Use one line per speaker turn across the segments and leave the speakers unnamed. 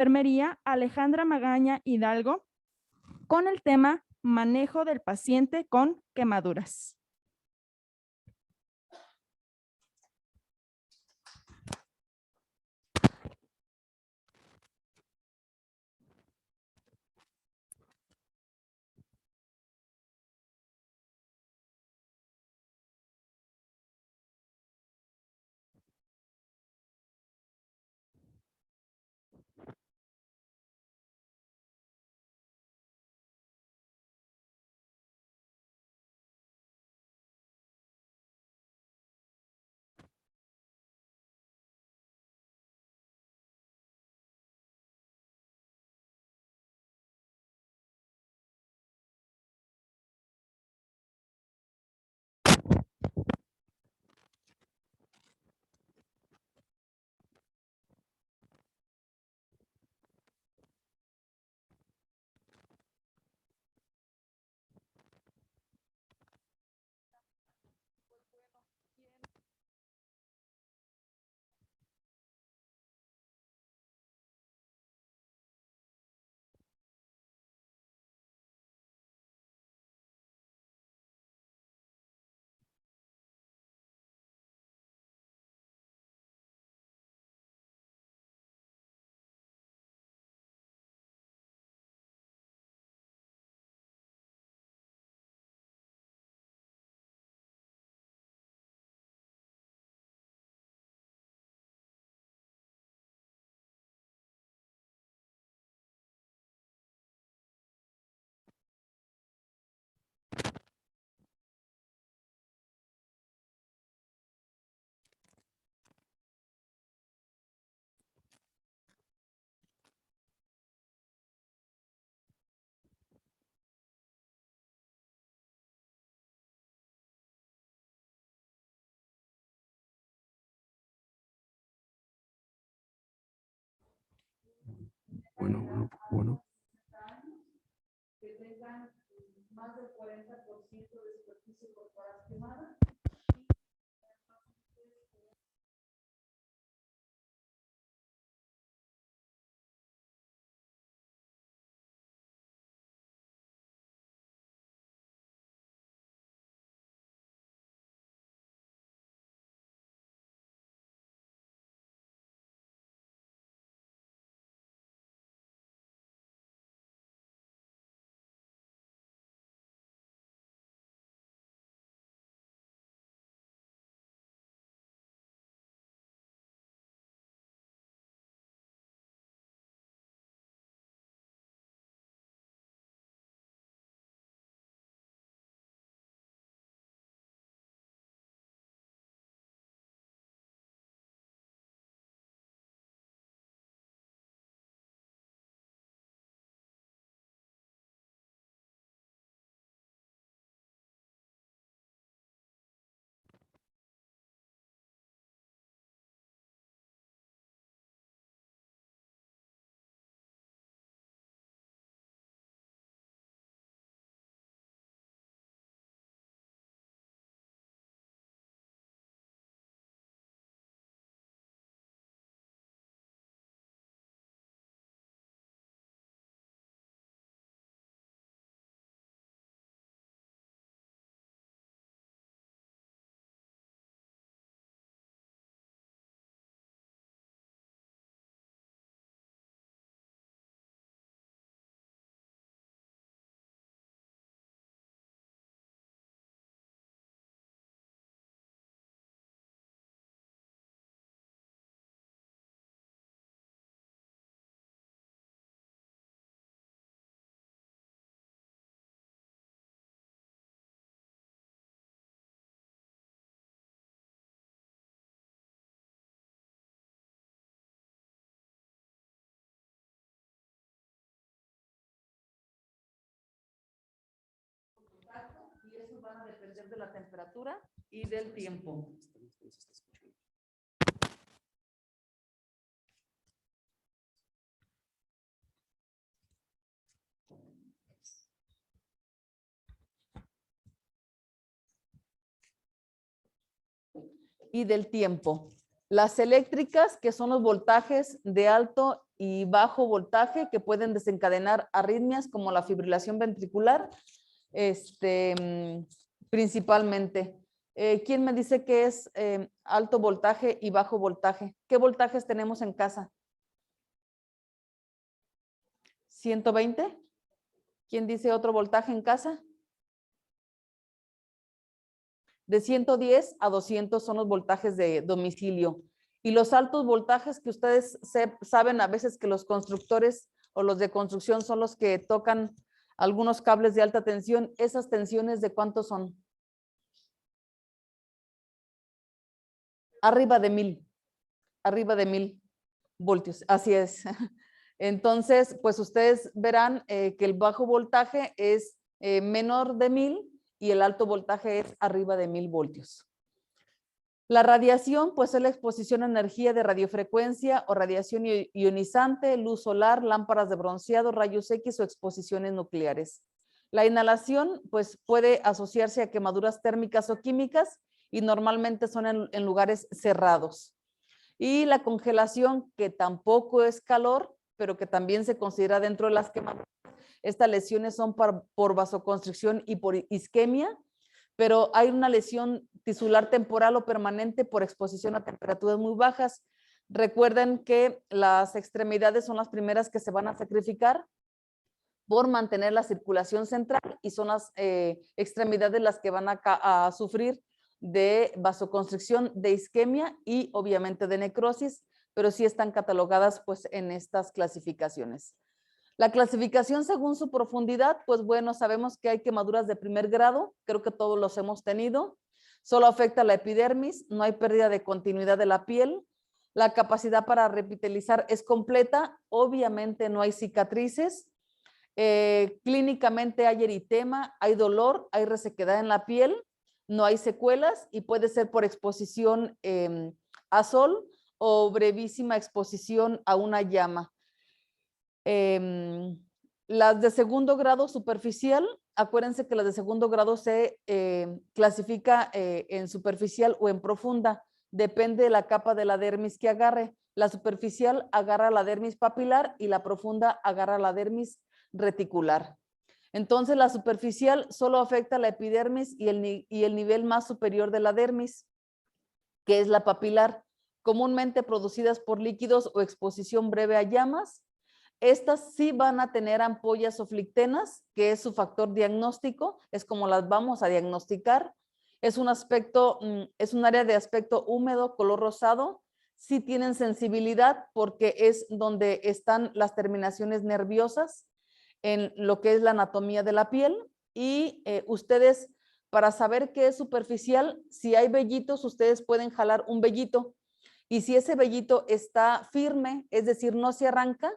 enfermería Alejandra Magaña Hidalgo con el tema manejo del paciente con quemaduras.
Bueno.
Que tengan más del 40% de superficie corporal quemada. Y eso van a depender de la temperatura y del tiempo. Y del tiempo. Las eléctricas, que son los voltajes de alto y bajo voltaje que pueden desencadenar arritmias como la fibrilación ventricular, principalmente. ¿Quién me dice qué es alto voltaje y bajo voltaje? ¿Qué voltajes tenemos en casa? ¿120? ¿Quién dice otro voltaje en casa? De 110 a 200 son los voltajes de domicilio. Y los altos voltajes que ustedes saben a veces que los constructores o los de construcción son los que tocan algunos cables de alta tensión. ¿Esas tensiones de cuánto son? Arriba de 1000 voltios, así es. Entonces, pues ustedes verán que el bajo voltaje es menor de 1000 y el alto voltaje es arriba de 1000 voltios. La radiación, pues es la exposición a energía de radiofrecuencia o radiación ionizante, luz solar, lámparas de bronceado, rayos X o exposiciones nucleares. La inhalación, pues puede asociarse a quemaduras térmicas o químicas y normalmente son en lugares cerrados. Y la congelación, que tampoco es calor, pero que también se considera dentro de las quemaduras. Estas lesiones son por vasoconstricción y por isquemia, pero hay una lesión tisular temporal o permanente por exposición a temperaturas muy bajas. Recuerden que las extremidades son las primeras que se van a sacrificar por mantener la circulación central y son las extremidades las que van a sufrir de vasoconstricción, de isquemia y obviamente de necrosis, pero sí están catalogadas pues en estas clasificaciones. La clasificación según su profundidad, pues bueno, sabemos que hay quemaduras de primer grado, creo que todos los hemos tenido, solo afecta la epidermis, no hay pérdida de continuidad de la piel, la capacidad para revitalizar es completa, obviamente no hay cicatrices, clínicamente hay eritema, hay dolor, hay resequedad en la piel, no hay secuelas y puede ser por exposición a sol o brevísima exposición a una llama. Las de segundo grado superficial, acuérdense que las de segundo grado se clasifica en superficial o en profunda, depende de la capa de la dermis que agarre. La superficial agarra la dermis papilar y la profunda agarra la dermis reticular. Entonces la superficial solo afecta la epidermis y el nivel más superior de la dermis, que es la papilar, comúnmente producidas por líquidos o exposición breve a llamas. Estas sí van a tener ampollas o flictenas, que es su factor diagnóstico, es como las vamos a diagnosticar. Es un área de aspecto húmedo, color rosado. Sí tienen sensibilidad porque es donde están las terminaciones nerviosas en lo que es la anatomía de la piel. Y ustedes, para saber qué es superficial, si hay vellitos, ustedes pueden jalar un vellito. Y si ese vellito está firme, es decir, no se arranca,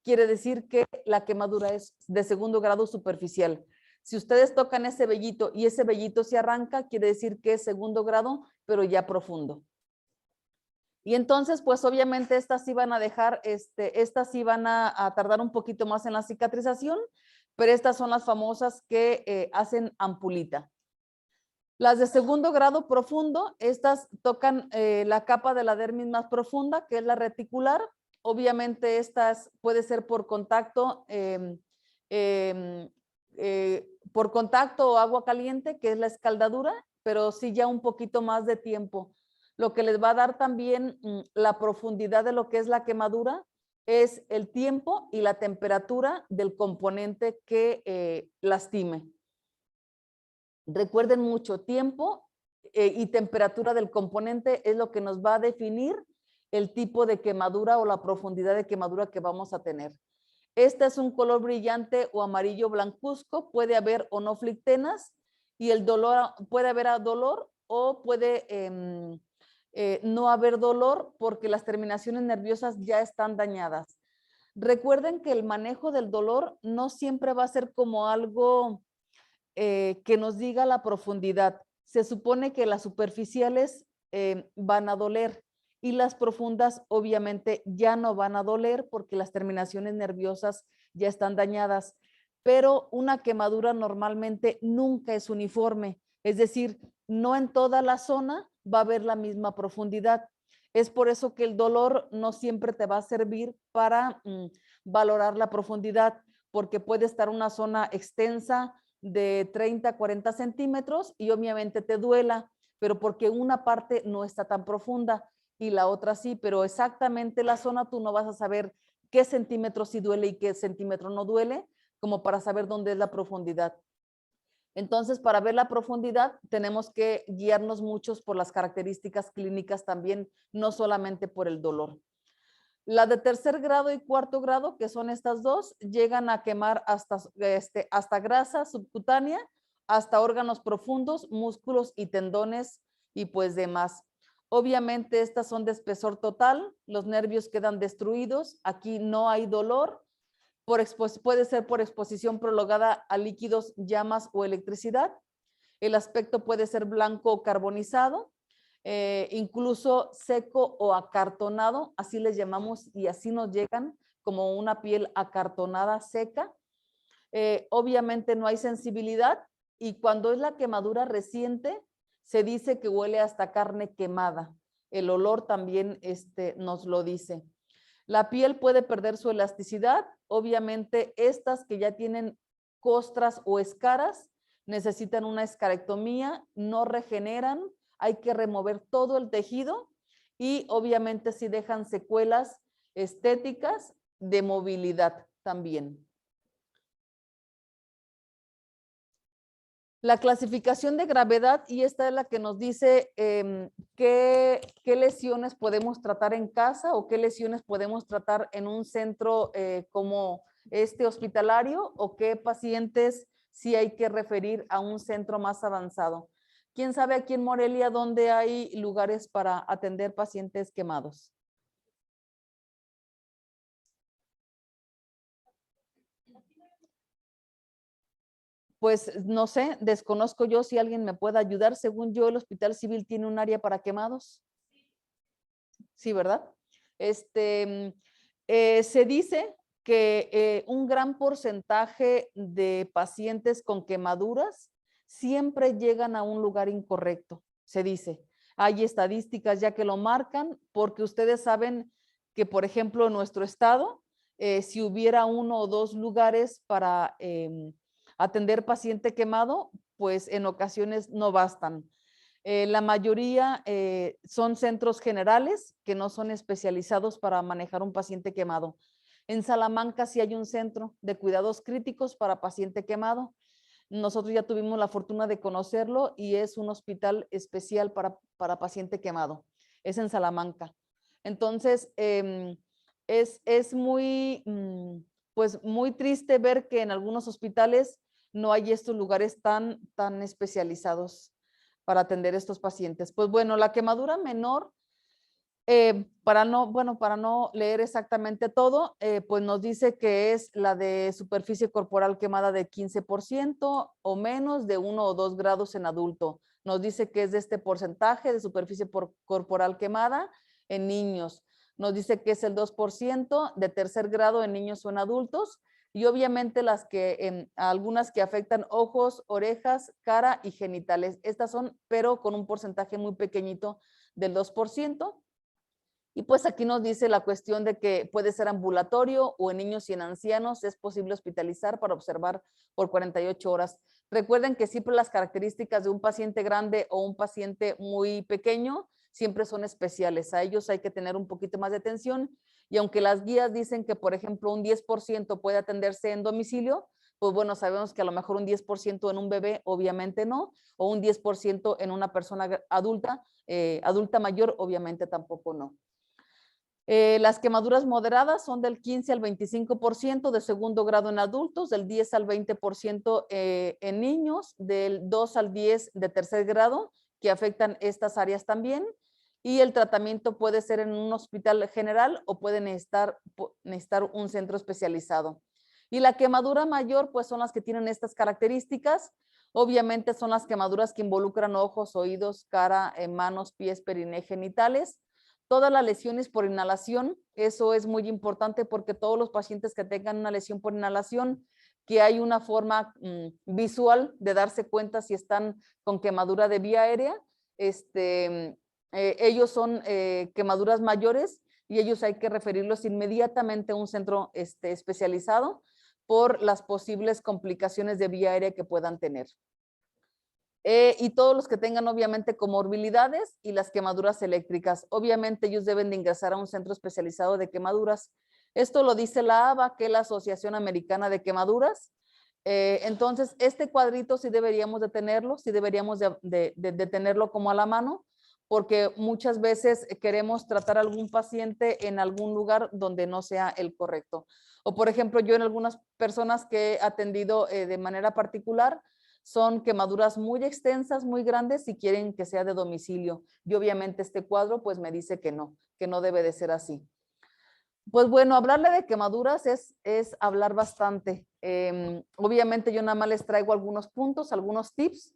quiere decir que la quemadura es de segundo grado superficial. Si ustedes tocan ese vellito y ese vellito se arranca, quiere decir que es segundo grado, pero ya profundo. Y entonces, pues obviamente estas sí van a dejar, estas sí van a tardar un poquito más en la cicatrización, pero estas son las famosas que hacen ampulita. Las de segundo grado profundo, estas tocan la capa de la dermis más profunda, que es la reticular. Obviamente estas puede ser por contacto o agua caliente, que es la escaldadura, pero sí ya un poquito más de tiempo. Lo que les va a dar también la profundidad de lo que es la quemadura es el tiempo y la temperatura del componente que lastime. Recuerden mucho, tiempo y temperatura del componente es lo que nos va a definir el tipo de quemadura o la profundidad de quemadura que vamos a tener. Este es un color brillante o amarillo blancuzco, puede haber o no flictenas y el dolor, puede haber dolor o puede no haber dolor porque las terminaciones nerviosas ya están dañadas. Recuerden que el manejo del dolor no siempre va a ser como algo que nos diga la profundidad. Se supone que las superficiales van a doler y las profundas obviamente ya no van a doler porque las terminaciones nerviosas ya están dañadas, pero una quemadura normalmente nunca es uniforme, es decir, no en toda la zona va a haber la misma profundidad. Es por eso que el dolor no siempre te va a servir para valorar la profundidad, porque puede estar una zona extensa de 30 a 40 centímetros y obviamente te duela, pero porque una parte no está tan profunda y la otra sí, pero exactamente la zona tú no vas a saber qué centímetro sí duele y qué centímetro no duele, como para saber dónde es la profundidad. Entonces, para ver la profundidad, tenemos que guiarnos muchos por las características clínicas también, no solamente por el dolor. La de tercer grado y cuarto grado, que son estas dos, llegan a quemar hasta grasa subcutánea, hasta órganos profundos, músculos y tendones y pues demás. Obviamente estas son de espesor total, los nervios quedan destruidos, aquí no hay dolor, puede ser por exposición prolongada a líquidos, llamas o electricidad. El aspecto puede ser blanco o carbonizado, incluso seco o acartonado, así les llamamos y así nos llegan como una piel acartonada seca. Obviamente no hay sensibilidad y cuando es la quemadura reciente se dice que huele hasta carne quemada. El olor también nos lo dice. La piel puede perder su elasticidad. Obviamente estas que ya tienen costras o escaras necesitan una escarectomía, no regeneran, hay que remover todo el tejido y obviamente sí dejan secuelas estéticas de movilidad también. La clasificación de gravedad, y esta es la que nos dice qué lesiones podemos tratar en casa o qué lesiones podemos tratar en un centro como hospitalario o qué pacientes sí hay que referir a un centro más avanzado. ¿Quién sabe aquí en Morelia dónde hay lugares para atender pacientes quemados? Pues no sé, desconozco yo si alguien me puede ayudar. Según yo, el Hospital Civil tiene un área para quemados. Sí, ¿verdad? Se dice que un gran porcentaje de pacientes con quemaduras siempre llegan a un lugar incorrecto, se dice. Hay estadísticas ya que lo marcan porque ustedes saben que, por ejemplo, en nuestro estado, si hubiera uno o dos lugares para atender paciente quemado, pues en ocasiones no bastan. La mayoría son centros generales que no son especializados para manejar un paciente quemado. En Salamanca sí hay un centro de cuidados críticos para paciente quemado. Nosotros ya tuvimos la fortuna de conocerlo y es un hospital especial para paciente quemado. Es en Salamanca. Entonces, es muy, pues muy triste ver que en algunos hospitales no hay estos lugares tan especializados para atender estos pacientes. Pues bueno, la quemadura menor, para no leer exactamente todo, pues nos dice que es la de superficie corporal quemada de 15% o menos de 1 o 2 grados en adulto. Nos dice que es de este porcentaje de superficie corporal quemada en niños. Nos dice que es el 2% de tercer grado en niños o en adultos. Y obviamente algunas que afectan ojos, orejas, cara y genitales. Estas son, pero con un porcentaje muy pequeñito del 2%. Y pues aquí nos dice la cuestión de que puede ser ambulatorio o en niños y en ancianos es posible hospitalizar para observar por 48 horas. Recuerden que siempre las características de un paciente grande o un paciente muy pequeño siempre son especiales. A ellos hay que tener un poquito más de atención. Y aunque las guías dicen que, por ejemplo, un 10% puede atenderse en domicilio, pues bueno, sabemos que a lo mejor un 10% en un bebé, obviamente no, o un 10% en una persona adulta, adulta mayor, obviamente tampoco no. Las quemaduras moderadas son del 15 al 25% de segundo grado en adultos, del 10 al 20% en niños, del 2 al 10 de tercer grado, que afectan estas áreas también. Y el tratamiento puede ser en un hospital general o puede necesitar un centro especializado. Y la quemadura mayor, pues son las que tienen estas características. Obviamente son las quemaduras que involucran ojos, oídos, cara, manos, pies, periné, genitales. Todas las lesiones por inhalación, eso es muy importante porque todos los pacientes que tengan una lesión por inhalación, que hay una forma visual de darse cuenta si están con quemadura de vía aérea, ellos son quemaduras mayores y ellos hay que referirlos inmediatamente a un centro especializado por las posibles complicaciones de vía aérea que puedan tener. Y todos los que tengan obviamente comorbilidades y las quemaduras eléctricas. Obviamente ellos deben de ingresar a un centro especializado de quemaduras. Esto lo dice la ABA, que es la Asociación Americana de Quemaduras. Entonces, este cuadrito sí deberíamos de tenerlo, sí deberíamos de tenerlo como a la mano, porque muchas veces queremos tratar a algún paciente en algún lugar donde no sea el correcto. O por ejemplo, yo en algunas personas que he atendido de manera particular, son quemaduras muy extensas, muy grandes y quieren que sea de domicilio. Y obviamente este cuadro pues me dice que no debe de ser así. Pues bueno, hablarle de quemaduras es hablar bastante. Obviamente yo nada más les traigo algunos puntos, algunos tips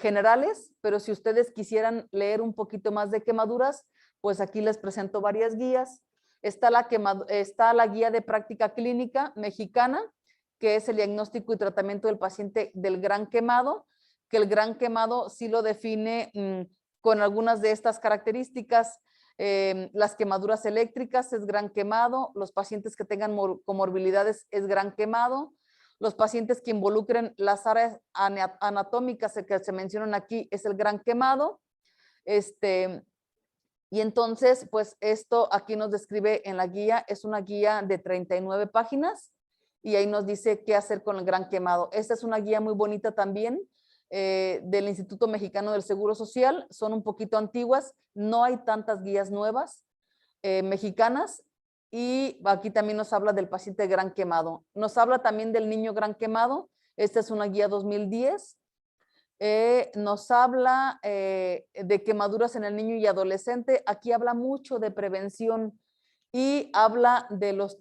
generales, pero si ustedes quisieran leer un poquito más de quemaduras, pues aquí les presento varias guías. Está la guía de práctica clínica mexicana, que es el diagnóstico y tratamiento del paciente del gran quemado, que el gran quemado sí lo define con algunas de estas características. Las quemaduras eléctricas es gran quemado, los pacientes que tengan comorbilidades es gran quemado, los pacientes que involucren las áreas anatómicas que se mencionan aquí es el gran quemado. Y entonces, pues esto aquí nos describe en la guía, es una guía de 39 páginas y ahí nos dice qué hacer con el gran quemado. Esta es una guía muy bonita también del Instituto Mexicano del Seguro Social, son un poquito antiguas, no hay tantas guías nuevas mexicanas y aquí también nos habla del paciente gran quemado. Nos habla también del niño gran quemado, esta es una guía 2010. Nos habla de quemaduras en el niño y adolescente. Aquí habla mucho de prevención y habla de los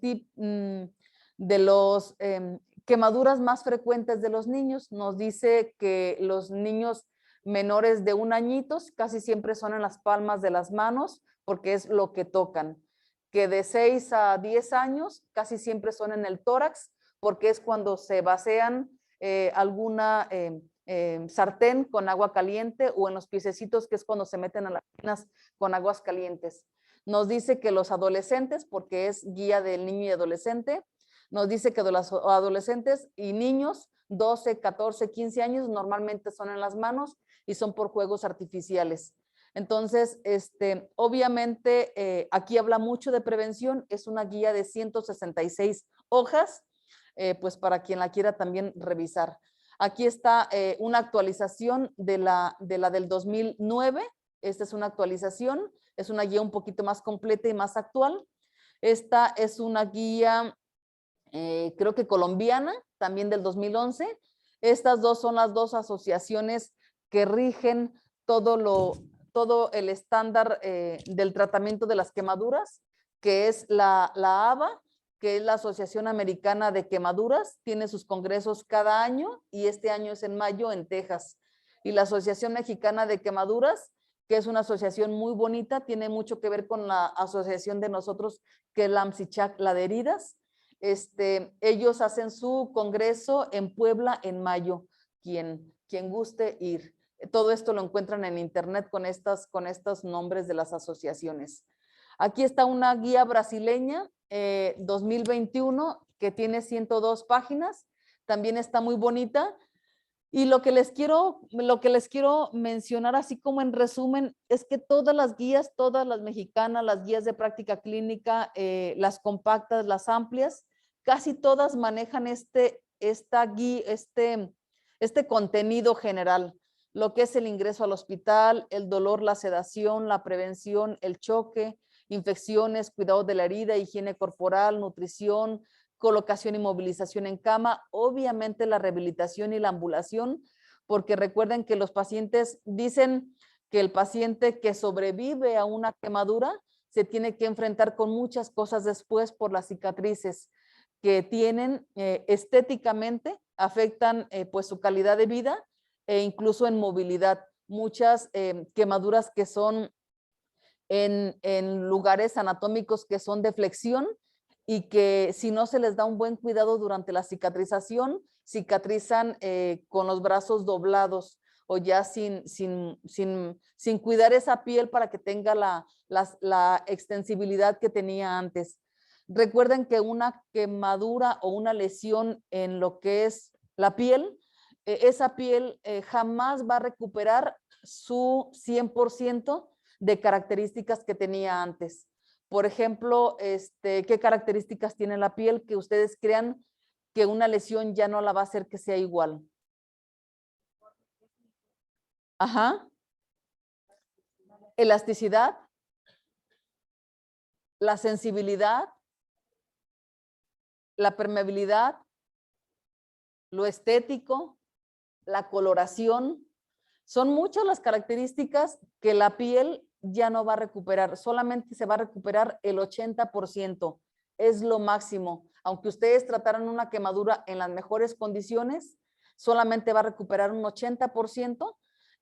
quemaduras más frecuentes de los niños. Nos dice que los niños menores de 1 añito casi siempre son en las palmas de las manos porque es lo que tocan. Que de 6 a 10 años casi siempre son en el tórax porque es cuando se vacían alguna sartén con agua caliente o en los piececitos, que es cuando se meten a las tinas con aguas calientes. Nos dice que los adolescentes, porque es guía del niño y adolescente, nos dice que de los adolescentes y niños 12, 14, 15 años normalmente son en las manos y son por juegos artificiales. Entonces, obviamente aquí habla mucho de prevención, es una guía de 166 hojas, pues para quien la quiera también revisar. Aquí está una actualización de la del 2009. Esta es una actualización, es una guía un poquito más completa y más actual. Esta es una guía, creo que colombiana, también del 2011. Estas dos son las dos asociaciones que rigen todo el estándar del tratamiento de las quemaduras, que es la ABA, que es la Asociación Americana de Quemaduras, tiene sus congresos cada año y este año es en mayo en Texas. Y la Asociación Mexicana de Quemaduras, que es una asociación muy bonita, tiene mucho que ver con la asociación de nosotros, que es la AMSICHAC, la de heridas. Ellos hacen su congreso en Puebla en mayo, quien guste ir. Todo esto lo encuentran en internet con estos nombres de las asociaciones. Aquí está una guía brasileña 2021 que tiene 102 páginas, también está muy bonita. Y lo que les quiero mencionar así como en resumen es que todas las guías, todas las mexicanas, las guías de práctica clínica, las compactas, las amplias, casi todas manejan este contenido general, lo que es el ingreso al hospital, el dolor, la sedación, la prevención, el choque, infecciones, cuidado de la herida, higiene corporal, nutrición, colocación y movilización en cama, obviamente la rehabilitación y la ambulación, porque recuerden que los pacientes dicen que el paciente que sobrevive a una quemadura se tiene que enfrentar con muchas cosas después por las cicatrices que tienen estéticamente, afectan pues su calidad de vida e incluso en movilidad. Muchas quemaduras que son en lugares anatómicos que son de flexión y que si no se les da un buen cuidado durante la cicatrización, cicatrizan con los brazos doblados o ya sin cuidar esa piel para que tenga la extensibilidad que tenía antes. Recuerden que una quemadura o una lesión en lo que es la piel, esa piel jamás va a recuperar su 100% de características que tenía antes. Por ejemplo, ¿qué características tiene la piel que ustedes crean que una lesión ya no la va a hacer que sea igual? Ajá. Elasticidad, la sensibilidad, la permeabilidad, lo estético, la coloración. Son muchas las características que la piel ya no va a recuperar. Solamente se va a recuperar el 80%. Es lo máximo. Aunque ustedes trataran una quemadura en las mejores condiciones, solamente va a recuperar un 80%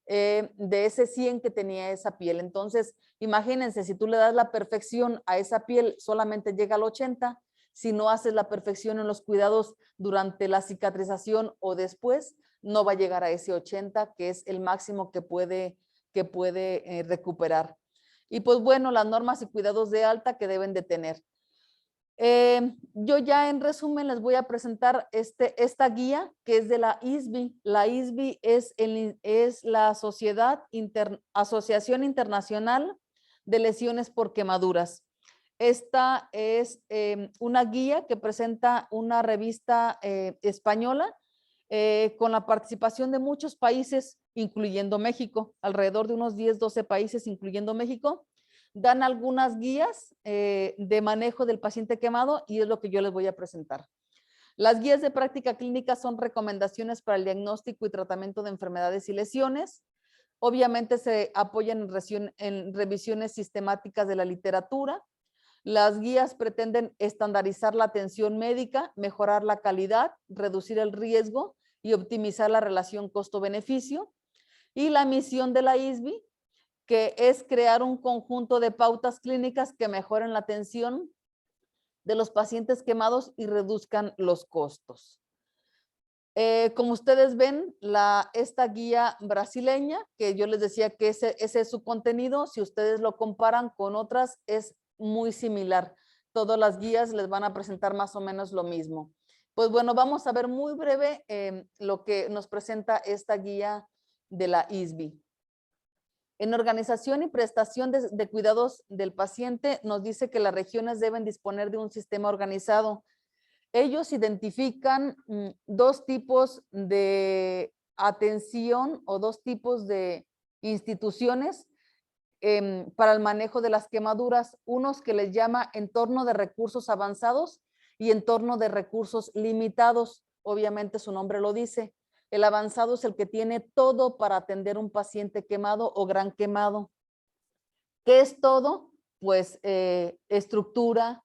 de ese 100 que tenía esa piel. Entonces, imagínense, si tú le das la perfección a esa piel, solamente llega al 80. Si no haces la perfección en los cuidados durante la cicatrización o después, no va a llegar a ese 80, que es el máximo que puede recuperar. Y pues bueno, las normas y cuidados de alta que deben de tener. Yo ya en resumen les voy a presentar esta guía que es de la ISBI. La ISBI es la Asociación Internacional de Lesiones por Quemaduras. Esta es una guía que presenta una revista española con la participación de muchos países, incluyendo México, alrededor de unos 10, 12 países, incluyendo México. Dan algunas guías de manejo del paciente quemado y es lo que yo les voy a presentar. Las guías de práctica clínica son recomendaciones para el diagnóstico y tratamiento de enfermedades y lesiones. Obviamente se apoyan en revisiones sistemáticas de la literatura. Las guías pretenden estandarizar la atención médica, mejorar la calidad, reducir el riesgo y optimizar la relación costo-beneficio. Y la misión de la ISBI, que es crear un conjunto de pautas clínicas que mejoren la atención de los pacientes quemados y reduzcan los costos. Como ustedes ven, esta guía brasileña, que yo les decía que ese es su contenido, si ustedes lo comparan con otras, es muy similar. Todas las guías les van a presentar más o menos lo mismo. Pues bueno, vamos a ver muy breve lo que nos presenta esta guía de la ISBI. En organización y prestación de cuidados del paciente, nos dice que las regiones deben disponer de un sistema organizado. Ellos identifican dos tipos de atención o dos tipos de instituciones para el manejo de las quemaduras, unos que les llama entorno de recursos avanzados y entorno de recursos limitados. Obviamente su nombre lo dice. El avanzado es el que tiene todo para atender un paciente quemado o gran quemado. ¿Qué es todo? Pues estructura,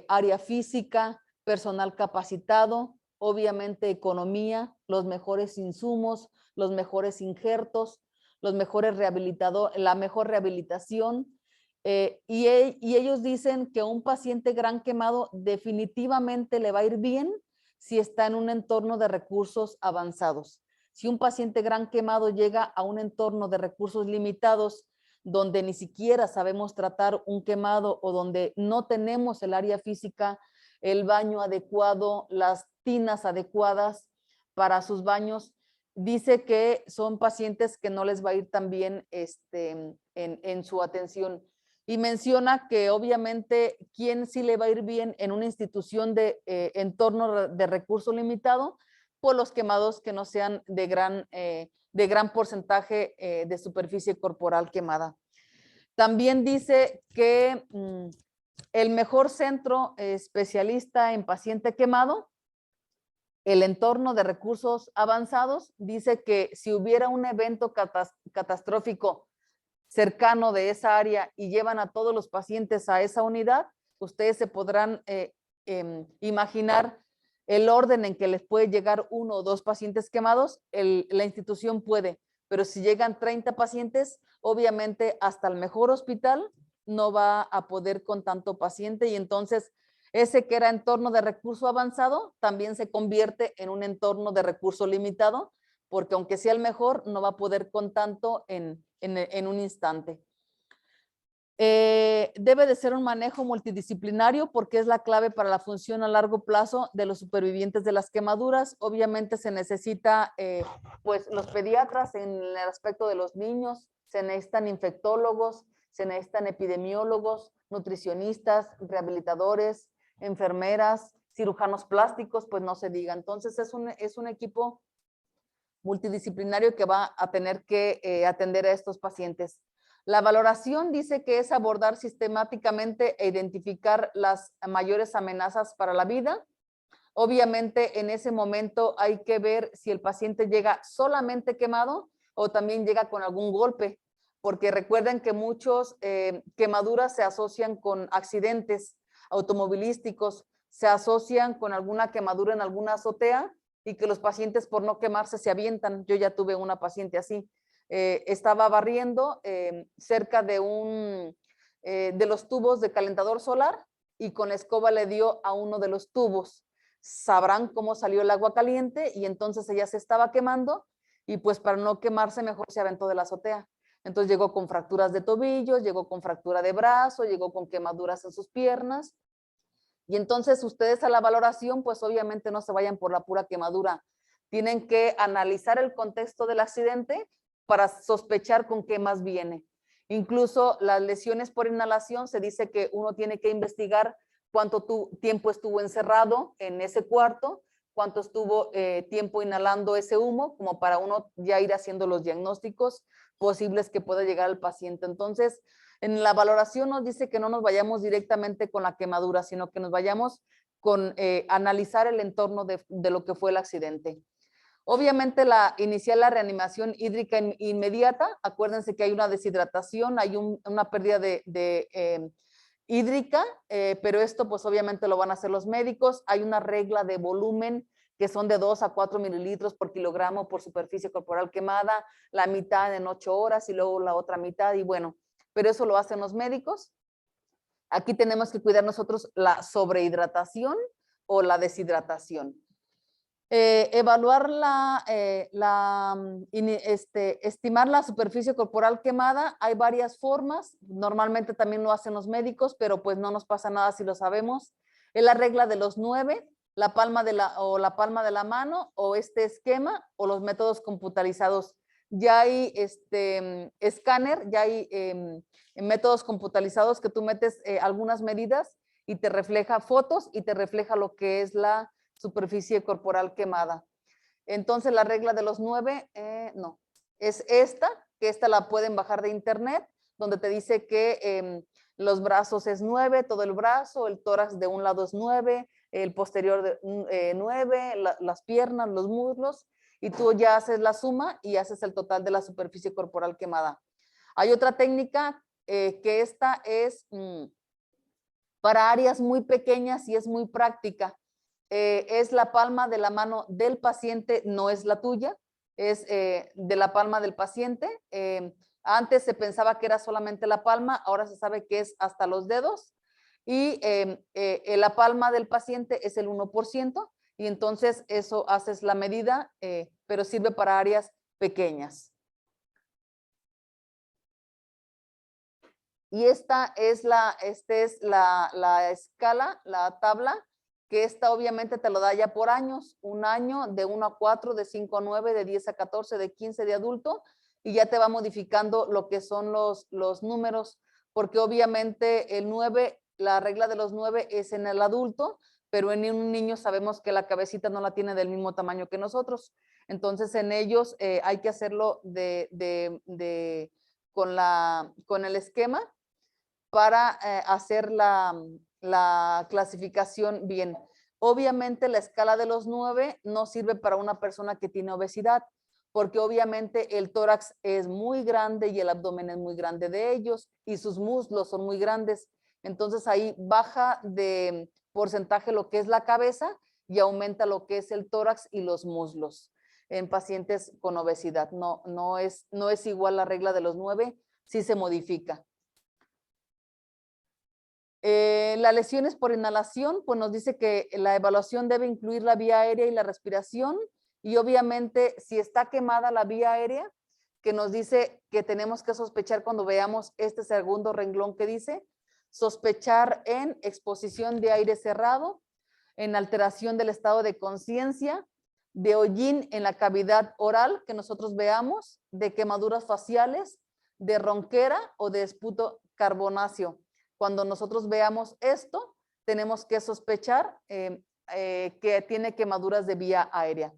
área física, personal capacitado, obviamente economía, los mejores insumos, los mejores injertos, los mejores la mejor rehabilitación. Y ellos dicen que un paciente gran quemado definitivamente le va a ir bien si está en un entorno de recursos avanzados. Si un paciente gran quemado llega a un entorno de recursos limitados, donde ni siquiera sabemos tratar un quemado o donde no tenemos el área física, el baño adecuado, las tinas adecuadas para sus baños, dice que son pacientes que no les va a ir tan bien en su atención. Y menciona que obviamente quién sí le va a ir bien en una institución de entorno de recurso limitado, por los quemados que no sean de gran porcentaje de superficie corporal quemada. También dice que el mejor centro especialista en paciente quemado, el entorno de recursos avanzados, dice que si hubiera un evento catastrófico cercano de esa área y llevan a todos los pacientes a esa unidad, ustedes se podrán imaginar el orden en que les puede llegar 1 o 2 pacientes quemados. La institución puede, pero si llegan 30 pacientes, obviamente hasta el mejor hospital no va a poder con tanto paciente, y entonces ese que era entorno de recurso avanzado también se convierte en un entorno de recurso limitado porque aunque sea el mejor, no va a poder con tanto en un instante. Debe de ser un manejo multidisciplinario porque es la clave para la función a largo plazo de los supervivientes de las quemaduras. Obviamente se necesita, pues los pediatras en el aspecto de los niños, se necesitan infectólogos, se necesitan epidemiólogos, nutricionistas, rehabilitadores, enfermeras, cirujanos plásticos, pues no se diga. Entonces es un equipo multidisciplinario que va a tener que atender a estos pacientes. La valoración dice que es abordar sistemáticamente e identificar las mayores amenazas para la vida. Obviamente en ese momento hay que ver si el paciente llega solamente quemado o también llega con algún golpe, porque recuerden que muchos quemaduras se asocian con accidentes automovilísticos, se asocian con alguna quemadura en alguna azotea y que los pacientes por no quemarse se avientan. Yo ya tuve una paciente así. Estaba barriendo cerca de de los tubos de calentador solar y con la escoba le dio a uno de los tubos. Sabrán cómo salió el agua caliente y entonces ella se estaba quemando y pues para no quemarse mejor se aventó de la azotea. Entonces llegó con fracturas de tobillo, llegó con fractura de brazo, llegó con quemaduras en sus piernas. Y entonces ustedes a la valoración pues obviamente no se vayan por la pura quemadura. Tienen que analizar el contexto del accidente para sospechar con qué más viene. Incluso las lesiones por inhalación se dice que uno tiene que investigar cuánto tiempo estuvo encerrado en ese cuarto, cuánto estuvo tiempo inhalando ese humo, como para uno ya ir haciendo los diagnósticos posibles que pueda llegar al paciente. Entonces, en la valoración nos dice que no nos vayamos directamente con la quemadura, sino que nos vayamos con analizar el entorno de lo que fue el accidente. Obviamente iniciar la reanimación hídrica inmediata. Acuérdense que hay una deshidratación, hay una pérdida de hídrica, pero esto pues obviamente lo van a hacer los médicos. Hay una regla de volumen que son de 2 a 4 mililitros por kilogramo por superficie corporal quemada, la mitad en 8 horas y luego la otra mitad y bueno, pero eso lo hacen los médicos. Aquí tenemos que cuidar nosotros la sobrehidratación o la deshidratación. Evaluar estimar la superficie corporal quemada, hay varias formas, normalmente también lo hacen los médicos, pero pues no nos pasa nada si lo sabemos. Es la regla de los 9, la palma de la mano o este esquema o los métodos computarizados. Ya hay escáner, ya hay métodos computarizados que tú metes algunas medidas y te refleja fotos y te refleja lo que es la superficie corporal quemada. Entonces la regla de los 9, no, es esta, que esta la pueden bajar de internet, donde te dice que los brazos es 9, todo el brazo, el tórax de un lado es 9, el posterior 9, las piernas, los muslos, y tú ya haces la suma y haces el total de la superficie corporal quemada. Hay otra técnica que esta es para áreas muy pequeñas y es muy práctica. Es la palma de la mano del paciente, no es la tuya, es de la palma del paciente. Antes se pensaba que era solamente la palma, ahora se sabe que es hasta los dedos y la palma del paciente es el 1% y entonces eso haces la medida, pero sirve para áreas pequeñas. Y esta es la escala, la tabla, que esta obviamente te lo da ya por años, un año, de 1 a 4, de 5 a 9, de 10 a 14, de 15 de adulto, y ya te va modificando lo que son los números, porque obviamente el 9, la regla de los 9 es en el adulto, pero en un niño sabemos que la cabecita no la tiene del mismo tamaño que nosotros. Entonces en ellos hay que hacerlo con el esquema para hacer la clasificación bien. Obviamente la escala de los 9 no sirve para una persona que tiene obesidad, porque obviamente el tórax es muy grande y el abdomen es muy grande de ellos y sus muslos son muy grandes. Entonces ahí baja de porcentaje lo que es la cabeza y aumenta lo que es el tórax y los muslos en pacientes con obesidad. No es igual la regla de los 9, sí se modifica. Las lesiones por inhalación, pues nos dice que la evaluación debe incluir la vía aérea y la respiración Y obviamente si está quemada la vía aérea, que nos dice que tenemos que sospechar cuando veamos este segundo renglón que dice, sospechar en exposición de aire cerrado, en alteración del estado de conciencia, de hollín en la cavidad oral que nosotros veamos, de quemaduras faciales, de ronquera o de esputo carbonáceo. Cuando nosotros veamos esto, tenemos que sospechar que tiene quemaduras de vía aérea.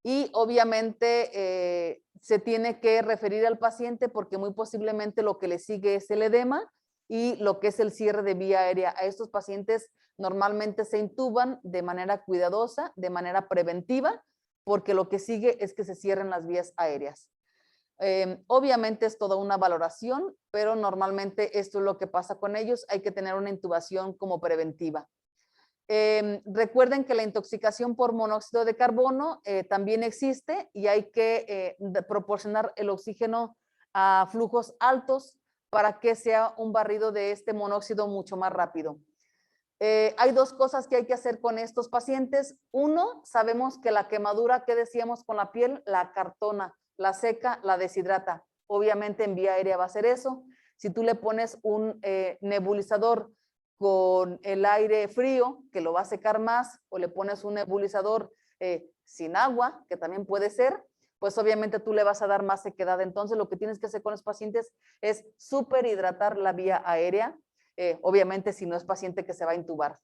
Y obviamente se tiene que referir al paciente porque muy posiblemente lo que le sigue es el edema y lo que es el cierre de vía aérea. A estos pacientes normalmente se intuban de manera cuidadosa, de manera preventiva, porque lo que sigue es que se cierren las vías aéreas. Obviamente es toda una valoración, pero normalmente esto es lo que pasa con ellos. Hay que tener una intubación como preventiva. Recuerden que la intoxicación por monóxido de carbono también existe y hay que proporcionar el oxígeno a flujos altos para que sea un barrido de este monóxido mucho más rápido. Hay dos cosas que hay que hacer con estos pacientes. Uno, sabemos que la quemadura que decíamos con la piel, la acartona, la seca, la deshidrata. Obviamente en vía aérea va a ser eso. Si tú le pones un nebulizador con el aire frío, que lo va a secar más, o le pones un nebulizador sin agua, que también puede ser, pues obviamente tú le vas a dar más sequedad. Entonces lo que tienes que hacer con los pacientes es superhidratar la vía aérea, obviamente si no es paciente que se va a intubar.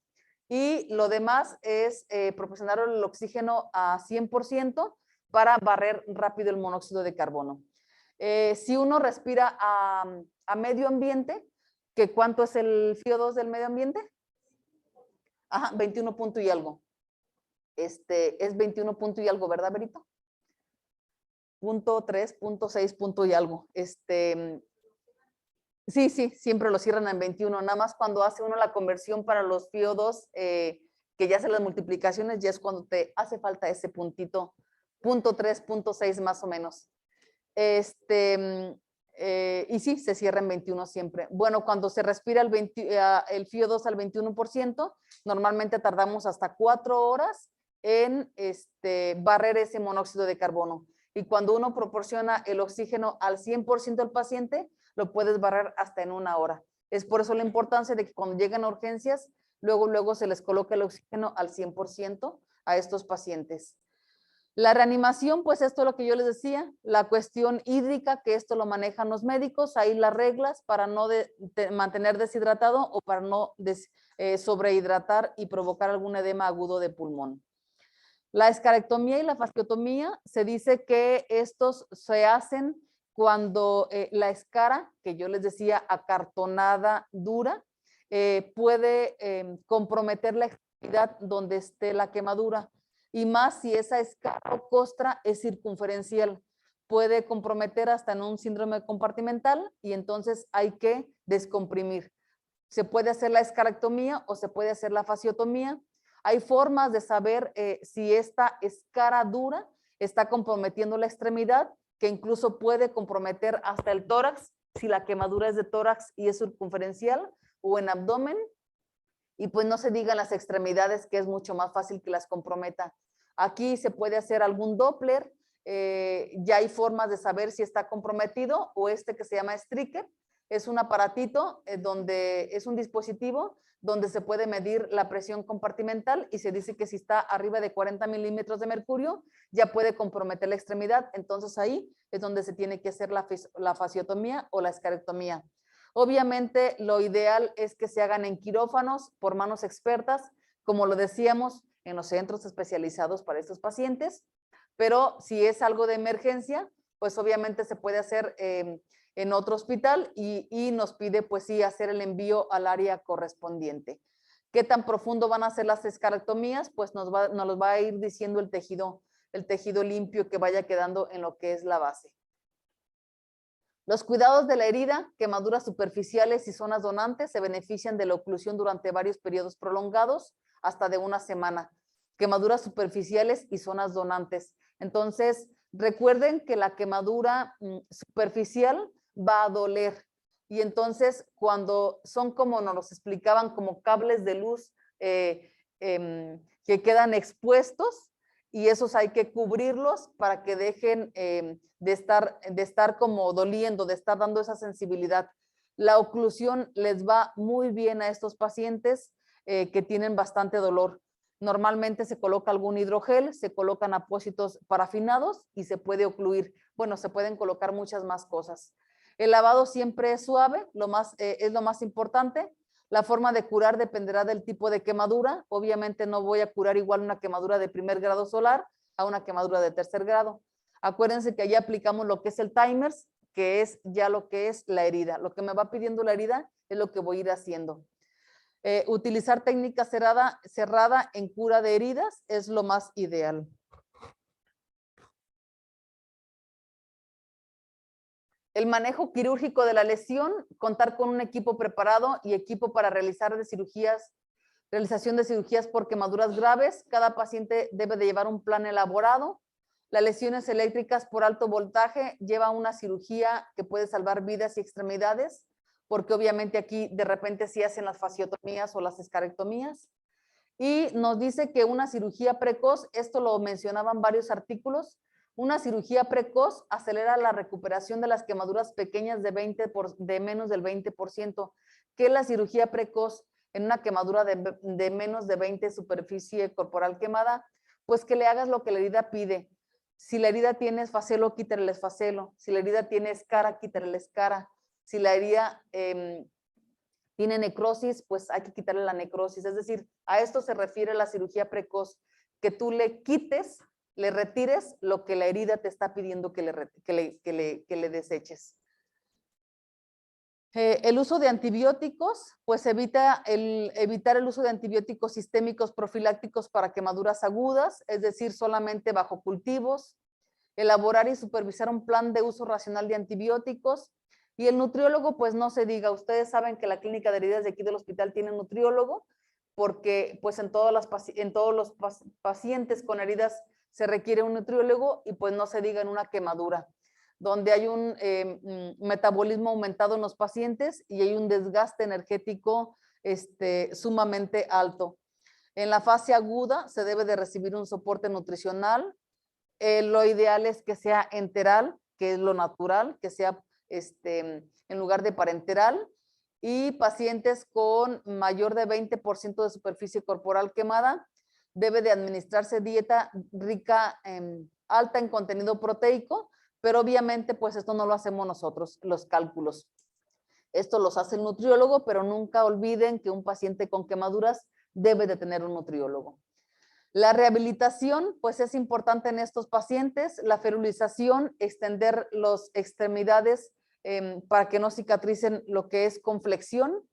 Y lo demás es proporcionar el oxígeno a 100% para barrer rápido el monóxido de carbono. Si uno respira a medio ambiente, ¿que cuánto es el FiO2 del medio ambiente? Ajá, 21 punto y algo. Es 21 punto y algo, ¿verdad, Berito? Punto 3, punto 6, punto y algo. Sí, siempre lo cierran en 21. Nada más cuando hace uno la conversión para los FiO2, que ya hacen las multiplicaciones, ya es cuando te hace falta ese puntito, punto 3, punto 6 más o menos. Y sí, se cierra en 21 siempre. Bueno, cuando se respira el FiO2 al 21%, normalmente tardamos hasta 4 horas en barrer ese monóxido de carbono. Y cuando uno proporciona el oxígeno al 100% al paciente, lo puedes barrer hasta en 1 hora. Es por eso la importancia de que cuando llegan a urgencias, luego se les coloque el oxígeno al 100% a estos pacientes. La reanimación, pues esto es lo que yo les decía, la cuestión hídrica, que esto lo manejan los médicos, ahí las reglas para no mantener deshidratado o para no sobrehidratar y provocar algún edema agudo de pulmón. La escarectomía y la fasciotomía, se dice que estos se hacen cuando la escara, que yo les decía acartonada dura, puede comprometer la extremidad donde esté la quemadura. Y más si esa escara o costra es circunferencial, puede comprometer hasta en un síndrome compartimental y entonces hay que descomprimir. Se puede hacer la escarectomía o se puede hacer la fasciotomía. Hay formas de saber si esta escara dura está comprometiendo la extremidad, que incluso puede comprometer hasta el tórax, si la quemadura es de tórax y es circunferencial, o en abdomen. Y pues no se digan las extremidades, que es mucho más fácil que las comprometa. Aquí se puede hacer algún Doppler, ya hay formas de saber si está comprometido, o que se llama Striker, es un aparatito donde es un dispositivo donde se puede medir la presión compartimental y se dice que si está arriba de 40 milímetros de mercurio ya puede comprometer la extremidad. Entonces ahí es donde se tiene que hacer la fasciotomía o la escarectomía. Obviamente lo ideal es que se hagan en quirófanos por manos expertas, como lo decíamos, en los centros especializados para estos pacientes, pero si es algo de emergencia, pues obviamente se puede hacer en otro hospital y nos pide pues sí hacer el envío al área correspondiente. ¿Qué tan profundo van a ser las escarectomías? Pues nos los va a ir diciendo el tejido limpio que vaya quedando en lo que es la base. Los cuidados de la herida, quemaduras superficiales y zonas donantes se benefician de la oclusión durante varios periodos prolongados, hasta de 1 semana. Quemaduras superficiales y zonas donantes. Entonces, recuerden que la quemadura superficial va a doler. Y entonces, cuando son como nos los explicaban, como cables de luz que quedan expuestos, y esos hay que cubrirlos para que dejen de estar como doliendo, de estar dando esa sensibilidad. La oclusión les va muy bien a estos pacientes que tienen bastante dolor. Normalmente se coloca algún hidrogel, se colocan apósitos parafinados y se puede ocluir. Bueno, se pueden colocar muchas más cosas. El lavado siempre es suave, es lo más importante. La forma de curar dependerá del tipo de quemadura. Obviamente no voy a curar igual una quemadura de primer grado solar a una quemadura de tercer grado. Acuérdense que allí aplicamos lo que es el timers, que es ya lo que es la herida. Lo que me va pidiendo la herida es lo que voy a ir haciendo. Utilizar técnica cerrada en cura de heridas es lo más ideal. El manejo quirúrgico de la lesión, contar con un equipo preparado y equipo para realización de cirugías por quemaduras graves. Cada paciente debe de llevar un plan elaborado. Las lesiones eléctricas por alto voltaje lleva una cirugía que puede salvar vidas y extremidades, porque obviamente aquí de repente sí hacen las fasciotomías o las escarectomías. Y nos dice que una cirugía precoz, esto lo mencionaban varios artículos, una cirugía precoz acelera la recuperación de las quemaduras pequeñas de menos del 20%. ¿Qué es la cirugía precoz en una quemadura de menos de 20 superficie corporal quemada? Pues que le hagas lo que la herida pide. Si la herida tiene esfacelo, quítale el esfacelo. Si la herida tiene escara, quítale la escara. Si la herida tiene necrosis, pues hay que quitarle la necrosis. Es decir, a esto se refiere la cirugía precoz, que tú le quites, le retires lo que la herida te está pidiendo que le deseches. El uso de antibióticos, pues evitar el uso de antibióticos sistémicos profilácticos para quemaduras agudas, es decir, solamente bajo cultivos. Elaborar y supervisar un plan de uso racional de antibióticos. Y el nutriólogo, pues no se diga, ustedes saben que la clínica de heridas de aquí del hospital tiene un nutriólogo, porque pues en todos los pacientes con heridas se requiere un nutriólogo y pues no se diga en una quemadura, donde hay un metabolismo aumentado en los pacientes y hay un desgaste energético sumamente alto. En la fase aguda se debe de recibir un soporte nutricional. Lo ideal es que sea enteral, que es lo natural, que sea en lugar de parenteral, y pacientes con mayor de 20% de superficie corporal quemada, debe de administrarse dieta rica, alta en contenido proteico, pero obviamente pues esto no lo hacemos nosotros, los cálculos. Esto los hace el nutriólogo, pero nunca olviden que un paciente con quemaduras debe de tener un nutriólogo. La rehabilitación, pues es importante en estos pacientes, la ferulización, extender las extremidades para que no cicatricen lo que es con flexión.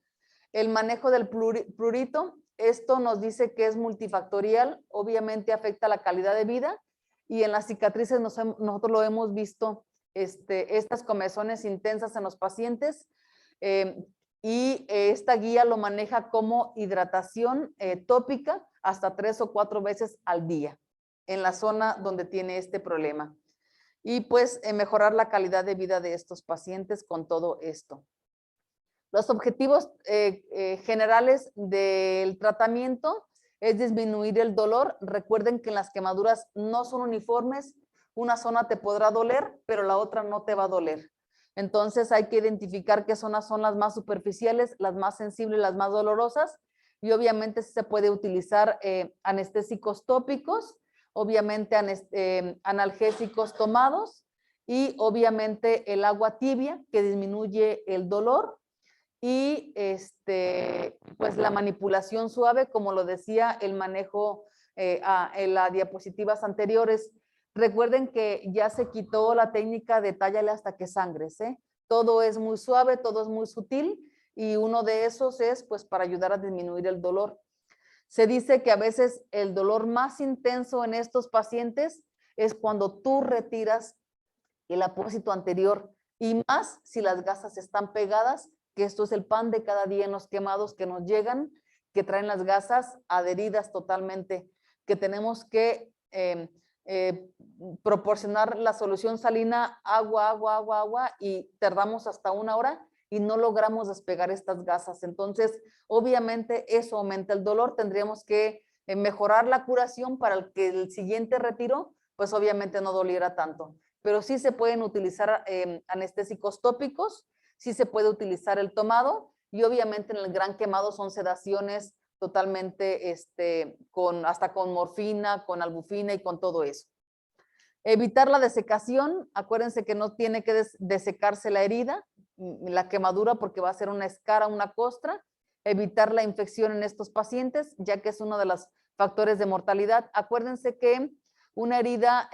El manejo del prurito, esto nos dice que es multifactorial, obviamente afecta la calidad de vida y en las cicatrices nosotros lo hemos visto, estas comezones intensas en los pacientes y esta guía lo maneja como hidratación tópica hasta 3 o 4 veces al día en la zona donde tiene este problema. Y pues mejorar la calidad de vida de estos pacientes con todo esto. Los objetivos generales del tratamiento es disminuir el dolor. Recuerden que en las quemaduras no son uniformes. Una zona te podrá doler, pero la otra no te va a doler. Entonces hay que identificar qué zonas son las más superficiales, las más sensibles, las más dolorosas. Y obviamente se puede utilizar anestésicos tópicos, obviamente analgésicos tomados y obviamente el agua tibia que disminuye el dolor y pues la manipulación suave, como lo decía, el manejo en las diapositivas anteriores. Recuerden que ya se quitó la técnica de tállale hasta que sangres, ¿eh? Todo es muy suave, todo es muy sutil y uno de esos es pues para ayudar a disminuir el dolor. Se dice que a veces el dolor más intenso en estos pacientes es cuando tú retiras el apósito anterior y más si las gasas están pegadas, que esto es el pan de cada día en los quemados que nos llegan, que traen las gasas adheridas totalmente, que tenemos que proporcionar la solución salina, agua y tardamos hasta 1 hora y no logramos despegar estas gasas. Entonces, obviamente eso aumenta el dolor. Tendríamos que mejorar la curación para que el siguiente retiro, pues obviamente no doliera tanto. Pero sí se pueden utilizar anestésicos tópicos, sí se puede utilizar el tomado y obviamente en el gran quemado son sedaciones totalmente hasta con morfina, con albufina y con todo eso. Evitar la desecación, acuérdense que no tiene que desecarse la herida, la quemadura, porque va a ser una escara, una costra. Evitar la infección en estos pacientes, ya que es uno de los factores de mortalidad. Acuérdense que una herida,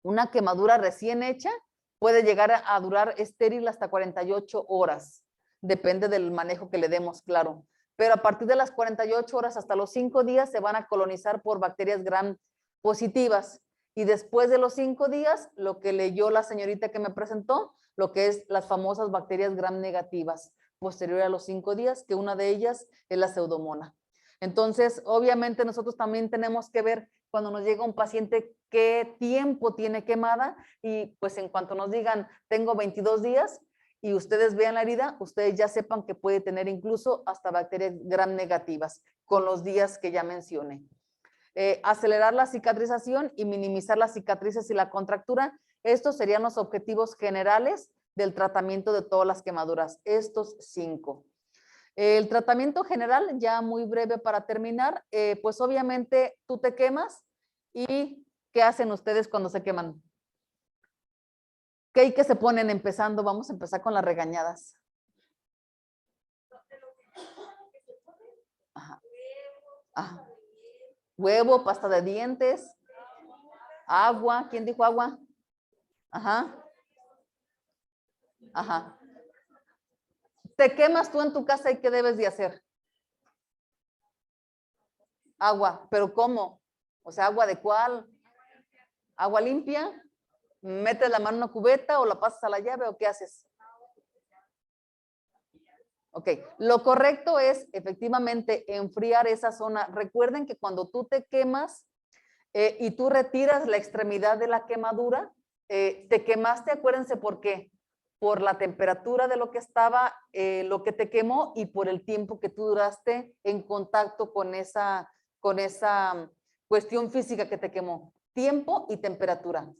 una quemadura recién hecha, puede llegar a durar estéril hasta 48 horas. Depende del manejo que le demos, claro. Pero a partir de las 48 horas hasta los 5 días se van a colonizar por bacterias gram positivas. Y después de los 5 días, lo que leyó la señorita que me presentó, lo que es las famosas bacterias gram negativas, posterior a los 5 días, que una de ellas es la pseudomonas. Entonces, obviamente nosotros también tenemos que ver cuando nos llega un paciente qué tiempo tiene quemada y pues en cuanto nos digan, tengo 22 días y ustedes vean la herida, ustedes ya sepan que puede tener incluso hasta bacterias gram negativas con los días que ya mencioné. Acelerar la cicatrización y minimizar las cicatrices y la contractura. Estos serían los objetivos generales del tratamiento de todas las quemaduras, estos 5. El tratamiento general, ya muy breve para terminar, pues obviamente tú te quemas y ¿qué hacen ustedes cuando se queman? ¿Qué se ponen empezando? Vamos a empezar con las regañadas. Ajá. Ajá. Huevo, pasta de dientes, agua. ¿Quién dijo agua? Ajá. Ajá. Te quemas tú en tu casa y ¿qué debes de hacer? Agua, pero ¿cómo? O sea, ¿agua de cuál? ¿Agua limpia? ¿Metes la mano en una cubeta o la pasas a la llave o qué haces? Ok, lo correcto es efectivamente enfriar esa zona. Recuerden que cuando tú te quemas y tú retiras la extremidad de la quemadura, te quemaste, acuérdense por qué. Por la temperatura de lo que estaba, lo que te quemó y por el tiempo que tú duraste en contacto con esa cuestión física que te quemó. Tiempo y temperatura.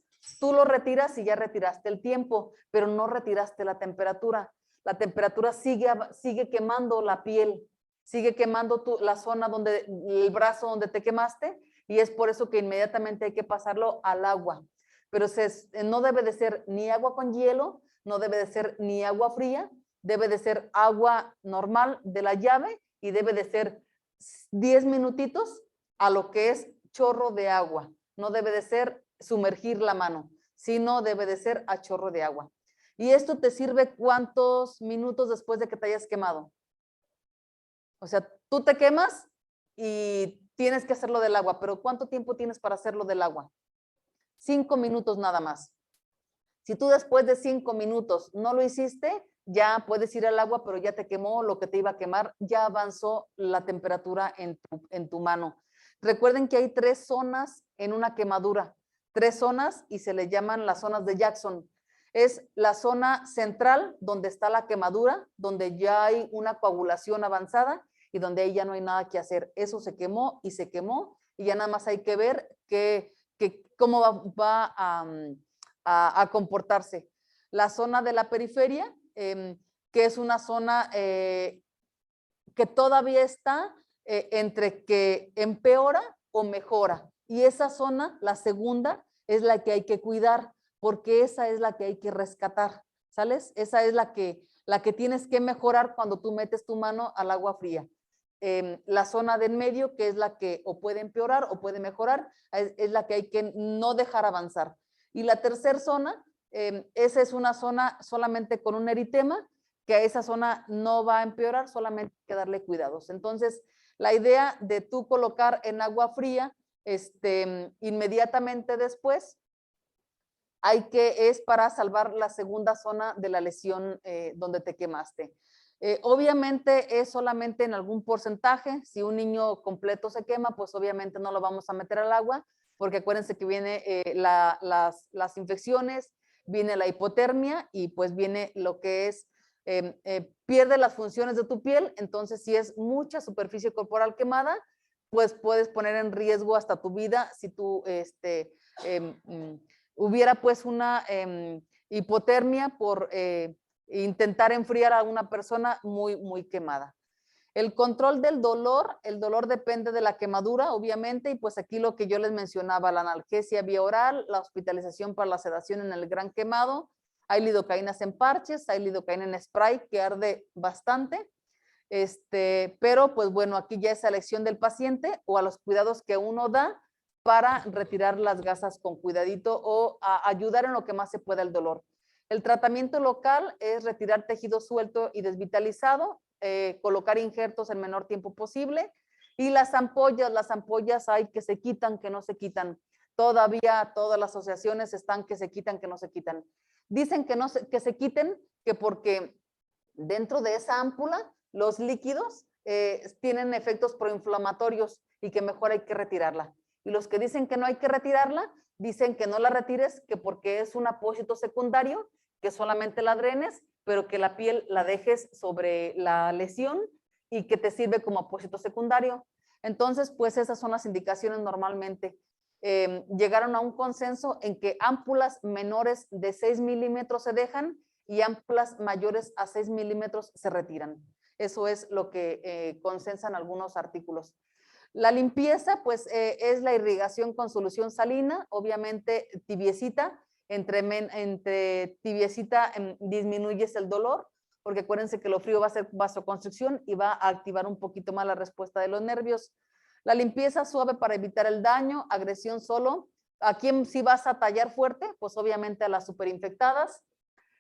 Tú lo retiras y ya retiraste el tiempo, pero no retiraste la temperatura. La temperatura sigue quemando la piel, sigue quemando la zona donde, el brazo donde te quemaste, y es por eso que inmediatamente hay que pasarlo al agua. Pero no debe de ser ni agua con hielo, no debe de ser ni agua fría, debe de ser agua normal de la llave y debe de ser 10 minutitos a lo que es chorro de agua. No debe de ser sumergir la mano, sino debe de ser a chorro de agua. ¿Y esto te sirve cuántos minutos después de que te hayas quemado? O sea, tú te quemas y tienes que hacerlo del agua, pero ¿cuánto tiempo tienes para hacerlo del agua? 5 minutos nada más. Si tú después de 5 minutos no lo hiciste, ya puedes ir al agua, pero ya te quemó lo que te iba a quemar, ya avanzó la temperatura en tu mano. Recuerden que hay 3 zonas en una quemadura, 3 zonas y se le llaman las zonas de Jackson. Es la zona central donde está la quemadura, donde ya hay una coagulación avanzada y donde ahí ya no hay nada que hacer. Eso se quemó y ya nada más hay que ver cómo va a comportarse. La zona de la periferia, que es una zona que todavía está entre que empeora o mejora. Y esa zona, la segunda, es la que hay que cuidar, porque esa es la que hay que rescatar, ¿sales? Esa es la que tienes que mejorar cuando tú metes tu mano al agua fría. La zona del medio, que es la que o puede empeorar o puede mejorar, es la que hay que no dejar avanzar. Y la tercera zona, esa es una zona solamente con un eritema, que a esa zona no va a empeorar, solamente hay que darle cuidados. Entonces, la idea de tú colocar en agua fría, inmediatamente después, es para salvar la segunda zona de la lesión donde te quemaste. Obviamente es solamente en algún porcentaje. Si un niño completo se quema, pues obviamente no lo vamos a meter al agua, porque acuérdense que viene las infecciones, viene la hipotermia y pues viene lo que es, pierde las funciones de tu piel. Entonces, si es mucha superficie corporal quemada, pues puedes poner en riesgo hasta tu vida si tú hubiera pues una hipotermia por intentar enfriar a una persona muy quemada. El control del dolor, el dolor depende de la quemadura, obviamente, y pues aquí lo que yo les mencionaba, la analgesia vía oral, la hospitalización para la sedación en el gran quemado, hay lidocaínas en parches, hay lidocaína en spray que arde bastante, pero pues bueno, aquí ya es a elección del paciente o a los cuidados que uno da para retirar las gasas con cuidadito o a ayudar en lo que más se pueda el dolor. El tratamiento local es retirar tejido suelto y desvitalizado, colocar injertos en menor tiempo posible, y las ampollas hay que se quitan, que no se quitan. Todavía todas las asociaciones están que se quitan, que no se quitan. Dicen que se quiten, que porque dentro de esa ámpula los líquidos tienen efectos proinflamatorios y que mejor hay que retirarla. Y los que dicen que no hay que retirarla, dicen que no la retires, que porque es un apósito secundario, que solamente la drenes, pero que la piel la dejes sobre la lesión y que te sirve como apósito secundario. Entonces, pues esas son las indicaciones normalmente. Llegaron a un consenso en que ámpulas menores de 6 milímetros se dejan y ámpulas mayores a 6 milímetros se retiran. Eso es lo que consensan algunos artículos. La limpieza, pues, es la irrigación con solución salina, obviamente tibiecita. Entre tibiecita disminuyes el dolor, porque acuérdense que lo frío va a ser vasoconstricción y va a activar un poquito más la respuesta de los nervios. La limpieza suave para evitar el daño, agresión solo. ¿A quién sí vas a tallar fuerte? Pues obviamente a las superinfectadas.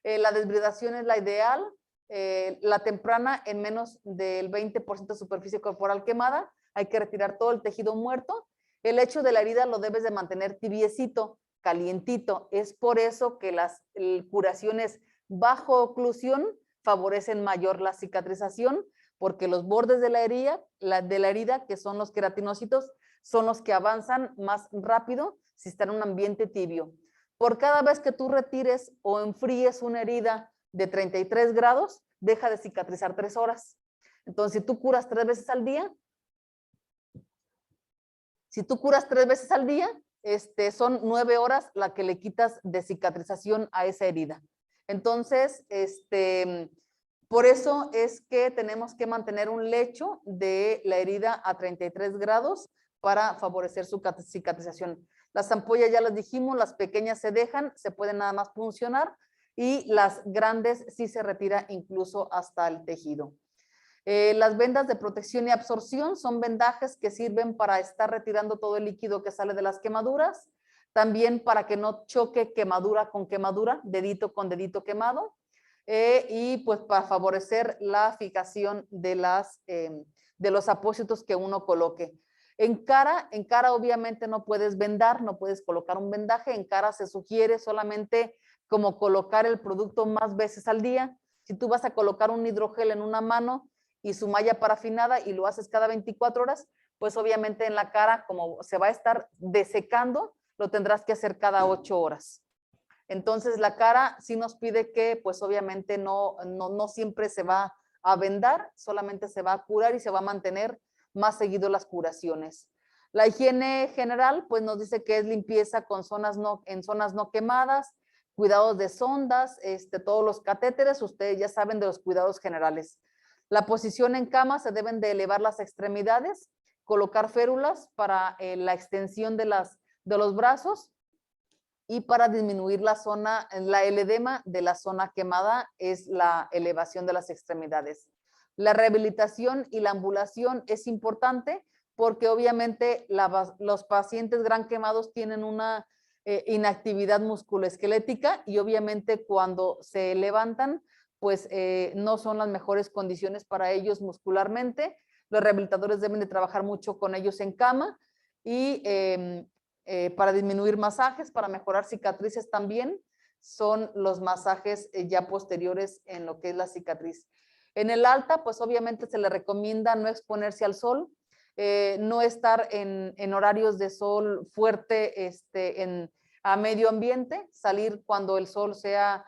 La desbridación es la ideal, la temprana en menos del 20% de superficie corporal quemada, hay que retirar todo el tejido muerto. El hecho de la herida lo debes de mantener tibiecito, calientito. Es por eso que las curaciones bajo oclusión favorecen mayor la cicatrización, porque los bordes de la herida, que son los queratinocitos, son los que avanzan más rápido si está en un ambiente tibio. Por cada vez que tú retires o enfríes una herida de 33 grados, deja de cicatrizar 3 horas. Entonces, si tú curas 3 veces al día, son 9 horas la que le quitas de cicatrización a esa herida. Entonces, por eso es que tenemos que mantener un lecho de la herida a 33 grados para favorecer su cicatrización. Las ampollas ya las dijimos, las pequeñas se dejan, se pueden nada más puncionar, y las grandes sí se retira incluso hasta el tejido. Las vendas de protección y absorción son vendajes que sirven para estar retirando todo el líquido que sale de las quemaduras, también para que no choque quemadura con quemadura, dedito con dedito quemado, y pues para favorecer la fijación de los apósitos que uno coloque. En cara obviamente no puedes vendar, no puedes colocar un vendaje. En cara se sugiere solamente como colocar el producto más veces al día. Si tú vas a colocar un hidrogel en una mano y su malla parafinada y lo haces cada 24 horas, pues obviamente en la cara, como se va a estar desecando, lo tendrás que hacer cada 8 horas. Entonces la cara sí nos pide que pues obviamente no siempre se va a vendar, solamente se va a curar y se va a mantener más seguido las curaciones. La higiene general pues nos dice que es limpieza en zonas no quemadas, cuidados de sondas, todos los catéteres, ustedes ya saben de los cuidados generales. La posición en cama, se deben de elevar las extremidades, colocar férulas para la extensión de los brazos, y para disminuir el edema de la zona quemada es la elevación de las extremidades. La rehabilitación y la ambulación es importante porque obviamente los pacientes gran quemados tienen una inactividad musculoesquelética y obviamente cuando se levantan pues no son las mejores condiciones para ellos muscularmente. Los rehabilitadores deben de trabajar mucho con ellos en cama y para disminuir masajes, para mejorar cicatrices también, son los masajes ya posteriores en lo que es la cicatriz. En el alta, pues obviamente se le recomienda no exponerse al sol, no estar en horarios de sol fuerte a medio ambiente, salir cuando el sol sea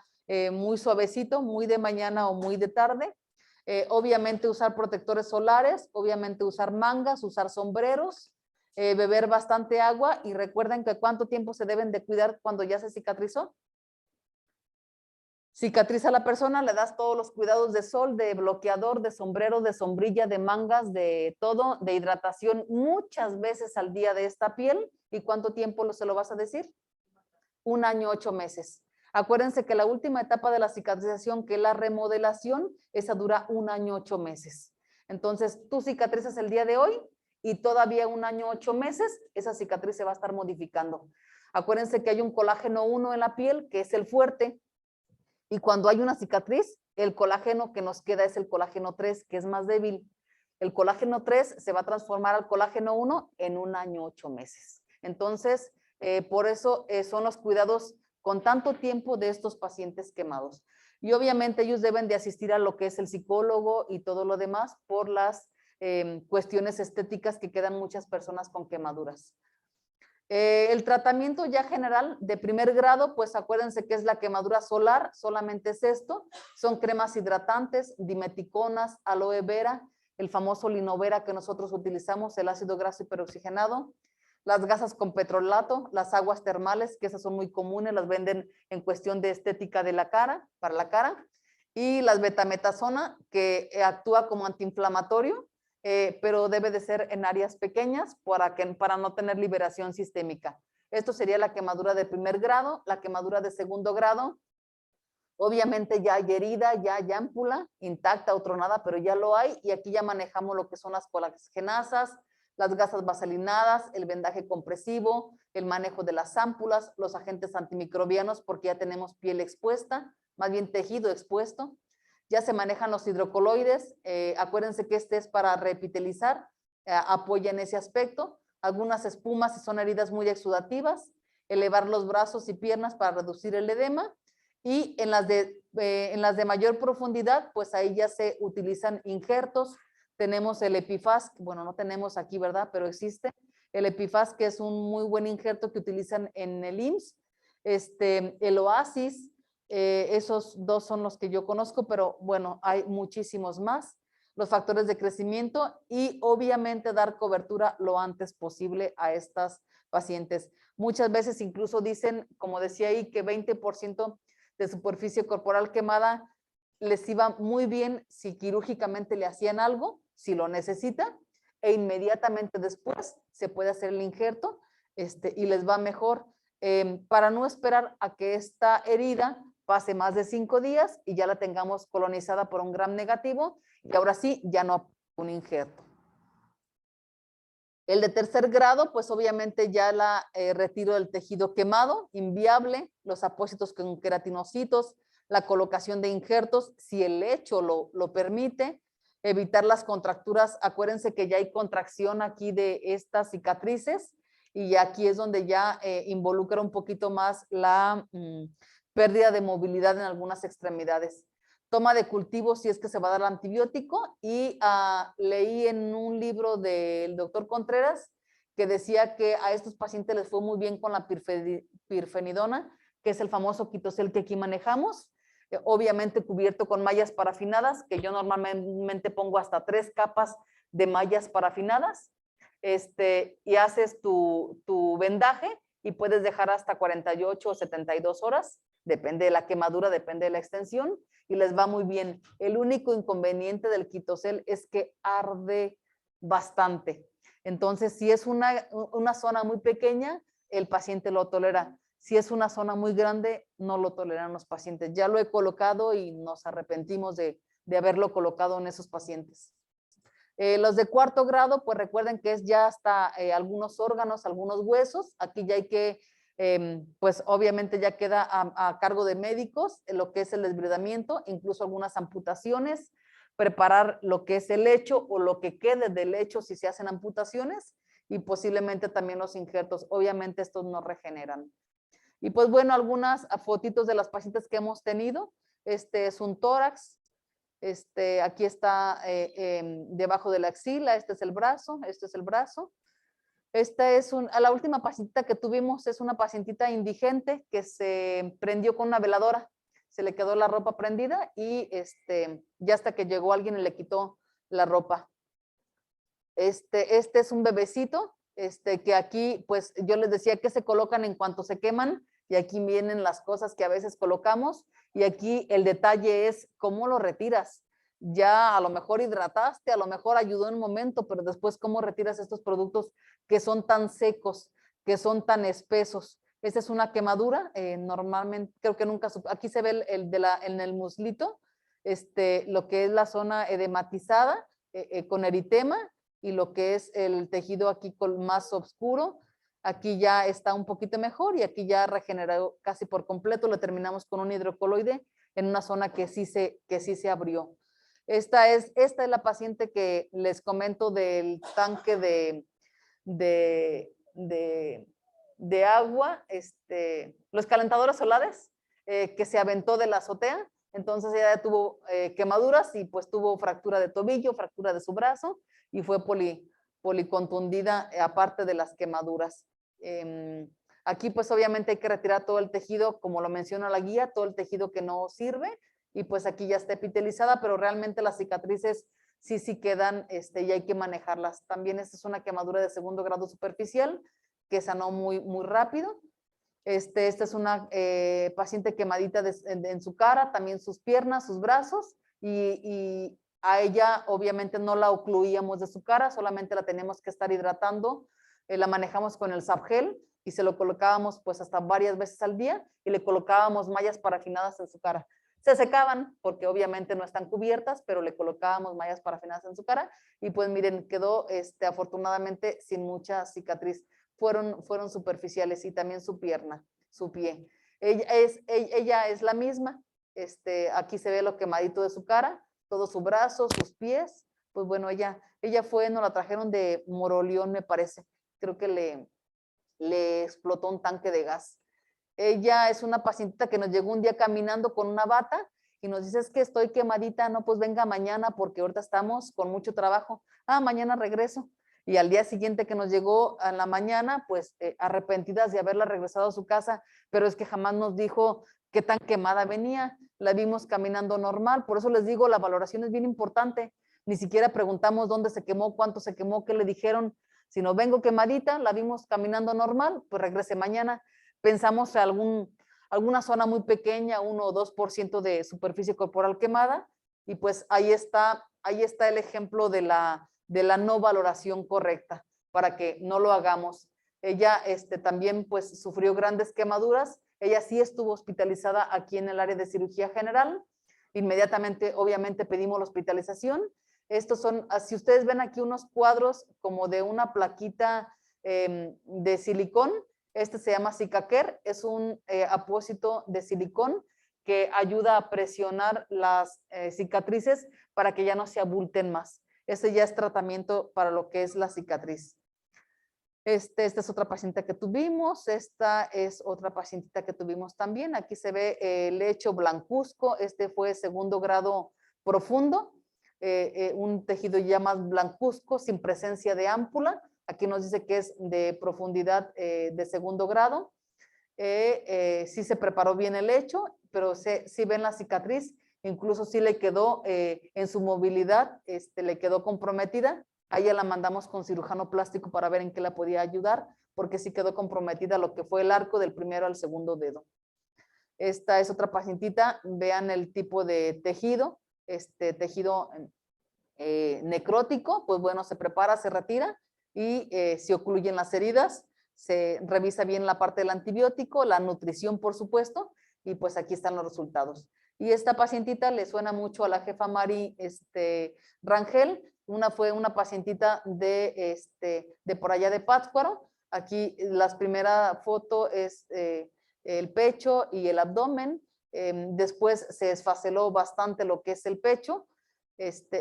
muy suavecito, muy de mañana o muy de tarde. Obviamente usar protectores solares, obviamente usar mangas, usar sombreros, beber bastante agua y recuerden que cuánto tiempo se deben de cuidar cuando ya se cicatrizó. Cicatriza a la persona, le das todos los cuidados de sol, de bloqueador, de sombrero, de sombrilla, de mangas, de todo, de hidratación muchas veces al día de esta piel. ¿Y cuánto tiempo se lo vas a decir? 1 año, 8 meses. Acuérdense que la última etapa de la cicatrización, que es la remodelación, esa dura 1 año, 8 meses. Entonces, tú cicatrizas el día de hoy y todavía 1 año, 8 meses, esa cicatriz se va a estar modificando. Acuérdense que hay un colágeno 1 en la piel, que es el fuerte, y cuando hay una cicatriz, el colágeno que nos queda es el colágeno 3, que es más débil. El colágeno 3 se va a transformar al colágeno 1 en 1 año, 8 meses. Entonces, por eso son los cuidados con tanto tiempo de estos pacientes quemados. Y obviamente ellos deben de asistir a lo que es el psicólogo y todo lo demás por las cuestiones estéticas que quedan muchas personas con quemaduras. El tratamiento ya general de primer grado, pues acuérdense que es la quemadura solar, solamente es esto. Son cremas hidratantes, dimeticonas, aloe vera, el famoso linovera que nosotros utilizamos, el ácido graso hiperoxigenado, las gasas con petrolato, las aguas termales, que esas son muy comunes, las venden en cuestión de estética de la cara, para la cara, y las betametasona, que actúa como antiinflamatorio, pero debe de ser en áreas pequeñas para no tener liberación sistémica. Esto sería la quemadura de primer grado. La quemadura de segundo grado, obviamente ya hay herida, ya hay ámpula, intacta o tronada, pero ya lo hay, y aquí ya manejamos lo que son las colagenasas, las gasas vaselinadas, el vendaje compresivo, el manejo de las ámpulas, los agentes antimicrobianos, porque ya tenemos piel expuesta, más bien tejido expuesto. Ya se manejan los hidrocoloides, acuérdense que este es para reepitelizar, apoya en ese aspecto. Algunas espumas si son heridas muy exudativas, elevar los brazos y piernas para reducir el edema, y en las de mayor profundidad, pues ahí ya se utilizan injertos. Tenemos el Epifaz, bueno, no tenemos aquí, ¿verdad? Pero existe el Epifaz, que es un muy buen injerto que utilizan en el IMSS. El Oasis, esos dos son los que yo conozco, pero bueno, hay muchísimos más. Los factores de crecimiento y obviamente dar cobertura lo antes posible a estas pacientes. Muchas veces incluso dicen, como decía ahí, que 20% de superficie corporal quemada les iba muy bien si quirúrgicamente le hacían algo, si lo necesita, e inmediatamente después se puede hacer el injerto y les va mejor, para no esperar a que esta herida pase más de 5 días y ya la tengamos colonizada por un gram negativo y ahora sí ya no un injerto. El de tercer grado, pues obviamente ya la retiro del tejido quemado, inviable, los apósitos con queratinocitos, la colocación de injertos, si el lecho lo permite, evitar las contracturas. Acuérdense que ya hay contracción aquí de estas cicatrices y aquí es donde ya involucra un poquito más la pérdida de movilidad en algunas extremidades. Toma de cultivo si es que se va a dar el antibiótico y leí en un libro del doctor Contreras que decía que a estos pacientes les fue muy bien con la pirfenidona, que es el famoso quitosel que aquí manejamos, obviamente cubierto con mallas parafinadas, que yo normalmente pongo hasta 3 capas de mallas parafinadas, y haces tu vendaje y puedes dejar hasta 48 o 72 horas, depende de la quemadura, depende de la extensión, y les va muy bien. El único inconveniente del quitosel es que arde bastante. Entonces, si es una zona muy pequeña, el paciente lo tolera. Si es una zona muy grande, no lo toleran los pacientes. Ya lo he colocado y nos arrepentimos de haberlo colocado en esos pacientes. Los de cuarto grado, pues recuerden que es ya hasta algunos órganos, algunos huesos. Aquí ya hay que, pues obviamente ya queda a cargo de médicos lo que es el desbridamiento, incluso algunas amputaciones, preparar lo que es el lecho o lo que quede del lecho si se hacen amputaciones y posiblemente también los injertos. Obviamente estos no regeneran. Y pues bueno, algunas fotitos de las pacientes que hemos tenido. Este es un tórax. Aquí está debajo de la axila, este es el brazo, este es el brazo. La última pacientita que tuvimos es una pacientita indigente que se prendió con una veladora. se le quedó la ropa prendida y ya hasta que llegó alguien y le quitó la ropa. Este es un bebecito, que aquí, pues yo les decía que se colocan en cuanto se queman, y aquí vienen las cosas que a veces colocamos, y aquí el detalle es cómo lo retiras. Ya a lo mejor hidrataste, a lo mejor ayudó en un momento, pero después cómo retiras estos productos que son tan secos, que son tan espesos. Esta es una quemadura, normalmente, creo que nunca, aquí se ve en el muslito, lo que es la zona edematizada, con eritema, y lo que es el tejido aquí más oscuro, aquí ya está un poquito mejor y aquí ya regeneró casi por completo, lo terminamos con un hidrocoloide en una zona que sí se abrió. Esta es la paciente que les comento del tanque de agua, los calentadores solares, que se aventó de la azotea. Entonces ella tuvo quemaduras y pues tuvo fractura de tobillo, fractura de su brazo, y fue policontundida, aparte de las quemaduras. Aquí pues obviamente hay que retirar todo el tejido, como lo menciona la guía, todo el tejido que no sirve, y pues aquí ya está epitelizada, pero realmente las cicatrices sí quedan, y hay que manejarlas. También esta es una quemadura de segundo grado superficial que sanó muy rápido. Esta es una paciente quemadita en su cara, también sus piernas, sus brazos, y a ella obviamente no la ocluíamos de su cara, solamente la teníamos que estar hidratando, la manejamos con el Sabgel y se lo colocábamos pues hasta varias veces al día, y le colocábamos mallas parafinadas en su cara. Se secaban porque obviamente no están cubiertas, pero le colocábamos mallas parafinadas en su cara, y pues miren, quedó afortunadamente sin mucha cicatriz. Fueron superficiales, y también su pierna, su pie. Ella es la misma. Aquí se ve lo quemadito de su cara, todo su brazo, sus pies. Pues bueno, ella nos la trajeron de Moroleón, me parece. Creo que le explotó un tanque de gas. Ella es una pacientita que nos llegó un día caminando con una bata y nos dice: es que estoy quemadita. No, pues venga mañana porque ahorita estamos con mucho trabajo. Mañana regreso. Y al día siguiente que nos llegó a la mañana, pues arrepentidas de haberla regresado a su casa, pero es que jamás nos dijo qué tan quemada venía. La vimos caminando normal. Por eso les digo, la valoración es bien importante. Ni siquiera preguntamos dónde se quemó, cuánto se quemó, qué le dijeron. Si no, vengo quemadita, la vimos caminando normal, pues regrese mañana. Pensamos en alguna zona muy pequeña, 1 o 2% de superficie corporal quemada, y pues ahí está el ejemplo de la no valoración correcta, para que no lo hagamos. Ella también pues sufrió grandes quemaduras. Ella sí estuvo hospitalizada aquí en el área de cirugía general. Inmediatamente, obviamente, pedimos la hospitalización. Estos son, si ustedes ven aquí unos cuadros como de una plaquita de silicón, se llama Cicaker, es un apósito de silicón que ayuda a presionar las cicatrices para que ya no se abulten más. Ese ya es tratamiento para lo que es la cicatriz. Esta es otra paciente que tuvimos. Esta es otra pacientita que tuvimos también. Aquí se ve el lecho blancuzco. Fue segundo grado profundo. Un tejido ya más blancuzco, sin presencia de ámpula. Aquí nos dice que es de profundidad de segundo grado. Sí se preparó bien el lecho, pero sí ven la cicatriz. Incluso sí le quedó en su movilidad, le quedó comprometida. A ella la mandamos con cirujano plástico para ver en qué la podía ayudar, porque sí quedó comprometida lo que fue el arco del primero al segundo dedo. Esta es otra pacientita. Vean el tipo de tejido, tejido necrótico. Pues bueno, se prepara, se retira y se ocluyen las heridas. Se revisa bien la parte del antibiótico, la nutrición, por supuesto, y pues aquí están los resultados. Y esta pacientita le suena mucho a la jefa Mari Rangel. Fue una pacientita de por allá de Pátzcuaro. Aquí la primera foto es el pecho y el abdomen. Después se desfaceló bastante lo que es el pecho,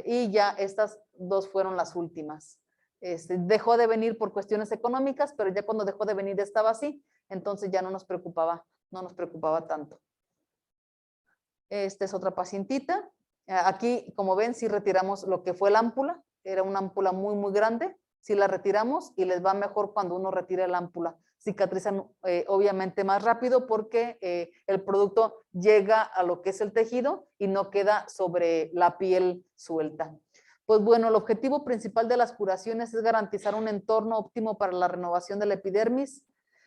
y ya estas dos fueron las últimas. Dejó de venir por cuestiones económicas, pero ya cuando dejó de venir estaba así, entonces ya no nos preocupaba tanto. Esta es otra pacientita. Aquí, como ven, sí retiramos lo que fue la ámpula. Era una ámpula muy grande. Sí la retiramos, y les va mejor cuando uno retira la ámpula. cicatrizan obviamente más rápido porque el producto llega a lo que es el tejido y no queda sobre la piel suelta. Pues bueno, el objetivo principal de las curaciones es garantizar un entorno óptimo para la renovación de la epidermis.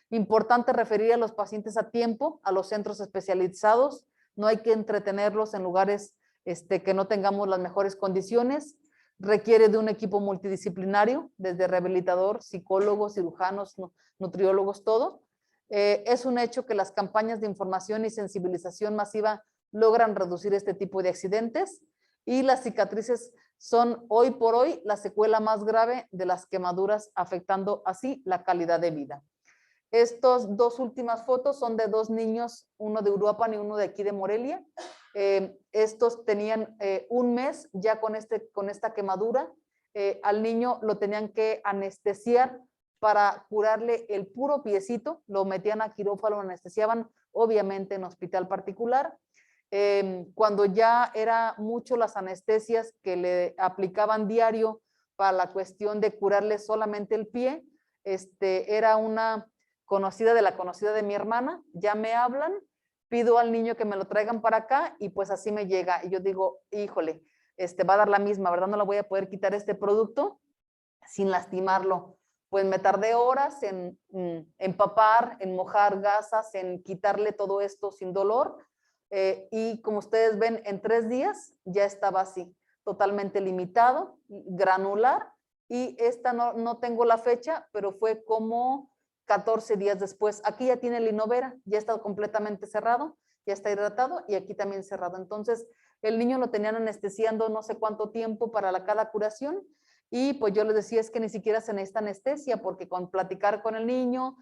Importante referir a los pacientes a tiempo a los centros especializados. No hay que entretenerlos en lugares que no tengamos las mejores condiciones. Requiere de un equipo multidisciplinario, desde rehabilitador, psicólogos, cirujanos, nutriólogos, todo. Es un hecho que las campañas de información y sensibilización masiva logran reducir este tipo de accidentes y las cicatrices son hoy por hoy la secuela más grave de las quemaduras, afectando así la calidad de vida. Estas dos últimas fotos son de dos niños, uno de Uruapan y uno de aquí de Morelia. Estos tenían un mes ya con esta quemadura. Al niño lo tenían que anestesiar para curarle el puro piecito, lo metían a quirófano, lo anestesiaban, obviamente en hospital particular. Cuando ya era mucho las anestesias que le aplicaban diario para la cuestión de curarle solamente el pie, era una conocida de la conocida de mi hermana, ya me hablan, pido al niño que me lo traigan para acá y pues así me llega. Y yo digo, híjole, va a dar la misma, ¿verdad? No le voy a poder quitar este producto sin lastimarlo. Pues me tardé horas en empapar, en mojar gasas, en quitarle todo esto sin dolor. Y como ustedes ven, en 3 días ya estaba así, totalmente limitado, granular. Y esta no tengo la fecha, pero fue como 14 días después. Aquí ya tiene linovera, ya está completamente cerrado, ya está hidratado y aquí también cerrado. Entonces, el niño lo tenían anestesiando no sé cuánto tiempo para cada curación y pues yo les decía es que ni siquiera se necesita anestesia porque con platicar con el niño,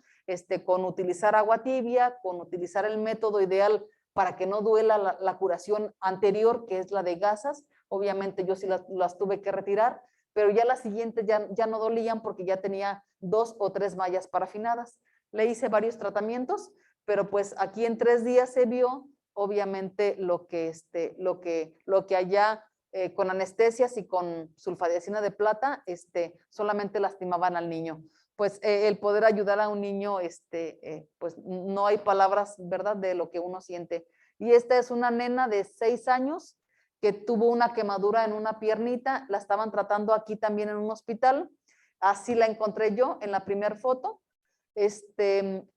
con utilizar agua tibia, con utilizar el método ideal para que no duela la curación anterior, que es la de gasas, obviamente yo sí las tuve que retirar, pero ya las siguientes ya no dolían porque ya tenía 2 o 3 mallas parafinadas. Le hice varios tratamientos, pero pues aquí en 3 días se vio obviamente lo que allá con anestesias y con sulfadiazina de plata, solamente lastimaban al niño. Pues el poder ayudar a un niño, pues no hay palabras, ¿verdad?, de lo que uno siente. Y esta es una nena de 6 años que tuvo una quemadura en una piernita, la estaban tratando aquí también en un hospital, así la encontré yo en la primera foto.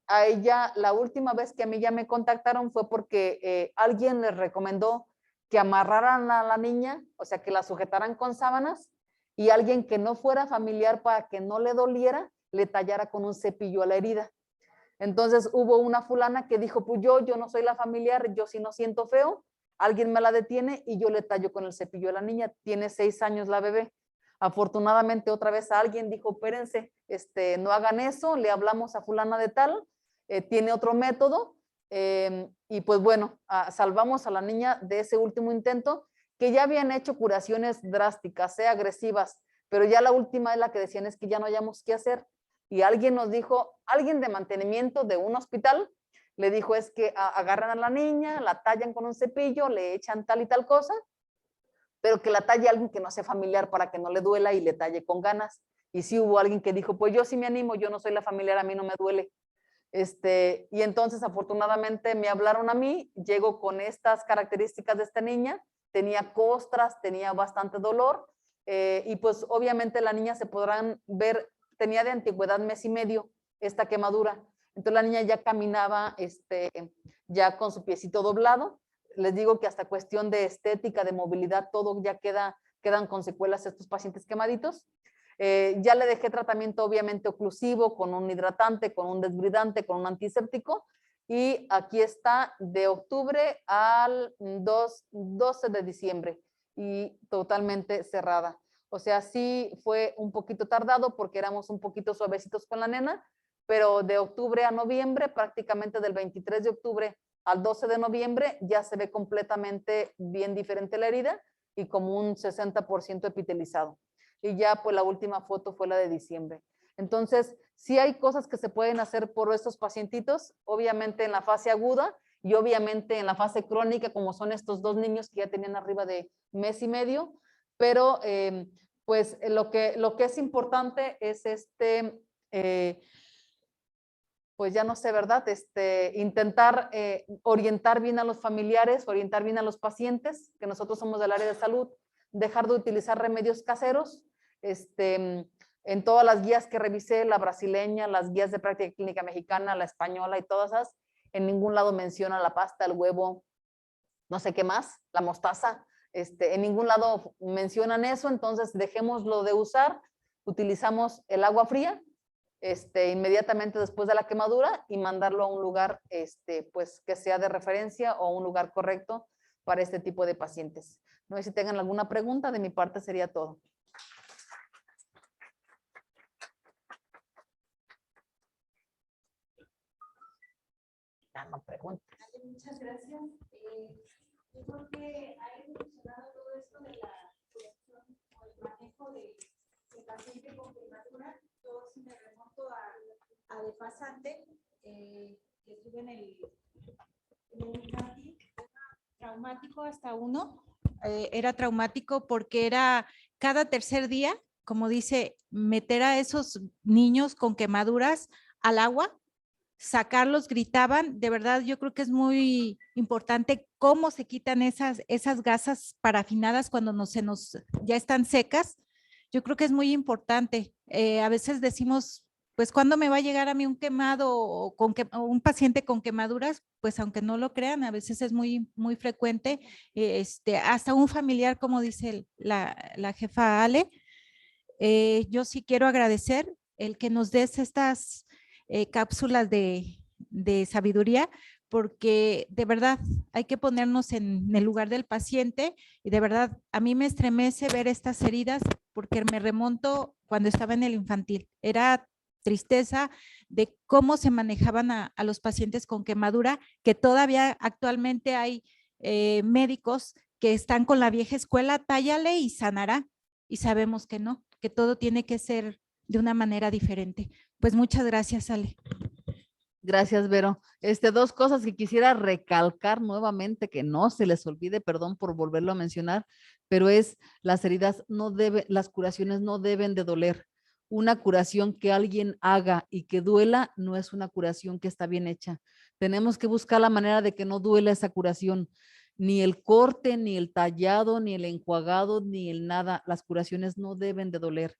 A ella, la última vez que a mí ya me contactaron fue porque alguien les recomendó que amarraran a la niña, o sea, que la sujetaran con sábanas y alguien que no fuera familiar para que no le doliera, le tallara con un cepillo a la herida. Entonces hubo una fulana que dijo, pues yo no soy la familiar, yo sí no siento feo, alguien me la detiene y yo le tallo con el cepillo a la niña, tiene 6 años la bebé. Afortunadamente otra vez alguien dijo, espérense, no hagan eso, le hablamos a fulana de tal, tiene otro método, y pues bueno, salvamos a la niña de ese último intento, que ya habían hecho curaciones drásticas, agresivas, pero ya la última es la que decían es que ya no hayamos qué hacer. Y alguien nos dijo, alguien de mantenimiento de un hospital, le dijo es que agarran a la niña, la tallan con un cepillo, le echan tal y tal cosa, pero que la talle alguien que no sea familiar para que no le duela y le talle con ganas. Y sí hubo alguien que dijo, pues yo sí me animo, yo no soy la familiar, a mí no me duele. Y entonces afortunadamente me hablaron a mí, llego con estas características de esta niña, tenía costras, tenía bastante dolor, y pues obviamente la niña se podrán ver, tenía de antigüedad 1 mes y medio esta quemadura. Entonces la niña ya caminaba ya con su piecito doblado. Les digo que hasta cuestión de estética, de movilidad, todo ya quedan con secuelas estos pacientes quemaditos. Ya le dejé tratamiento obviamente oclusivo, con un hidratante, con un desbridante, con un antiséptico. Y aquí está de octubre al 12 de diciembre y totalmente cerrada. O sea, sí fue un poquito tardado porque éramos un poquito suavecitos con la nena, pero de octubre a noviembre, prácticamente del 23 de octubre al 12 de noviembre, ya se ve completamente bien diferente la herida y como un 60% epitelizado. Y ya pues la última foto fue la de diciembre. Entonces, sí hay cosas que se pueden hacer por estos pacientitos, obviamente en la fase aguda y obviamente en la fase crónica, como son estos dos niños que ya tenían arriba de 1 mes y medio, pero pues lo que es importante es pues ya no sé, ¿verdad? Intentar orientar bien a los familiares, orientar bien a los pacientes, que nosotros somos del área de salud, dejar de utilizar remedios caseros. En todas las guías que revisé, la brasileña, las guías de práctica clínica mexicana, la española y todas esas, en ningún lado menciona la pasta, el huevo, no sé qué más, la mostaza. En ningún lado mencionan eso, entonces dejémoslo de usar, utilizamos el agua fría inmediatamente después de la quemadura y mandarlo a un lugar pues que sea de referencia o un lugar correcto para este tipo de pacientes. No sé si tengan alguna pregunta, de mi parte sería todo. No preguntas.
Muchas gracias. Yo creo que ha evolucionado todo esto de la curación o el manejo de paciente con quemadura. Yo sí me remonto a de pasante, que estuve en el infantil, traumático hasta 1. Era traumático porque era cada tercer día, como dice, meter a esos niños con quemaduras al agua, sacarlos, gritaban. De verdad, yo creo que es muy importante cómo se quitan esas gasas parafinadas cuando ya están secas. Yo creo que es muy importante. A veces decimos, pues, ¿cuándo me va a llegar a mí un quemado o un paciente con quemaduras? Pues, aunque no lo crean, a veces es muy, muy frecuente. Hasta un familiar, como dice la jefa Ale. Yo sí quiero agradecer el que nos des estas cápsulas de sabiduría, porque de verdad hay que ponernos en el lugar del paciente y de verdad a mí me estremece ver estas heridas porque me remonto cuando estaba en el infantil. Era tristeza de cómo se manejaban a los pacientes con quemadura, que todavía actualmente hay médicos que están con la vieja escuela, tállale y sanará, y sabemos que no, que todo tiene que ser de una manera diferente. Pues muchas gracias, Ale.
Gracias, Vero. Dos cosas que quisiera recalcar nuevamente, que no se les olvide, perdón por volverlo a mencionar, pero las heridas las curaciones no deben de doler. Una curación que alguien haga y que duela no es una curación que está bien hecha. Tenemos que buscar la manera de que no duela esa curación. Ni el corte, ni el tallado, ni el enjuagado, ni el nada. Las curaciones no deben de doler.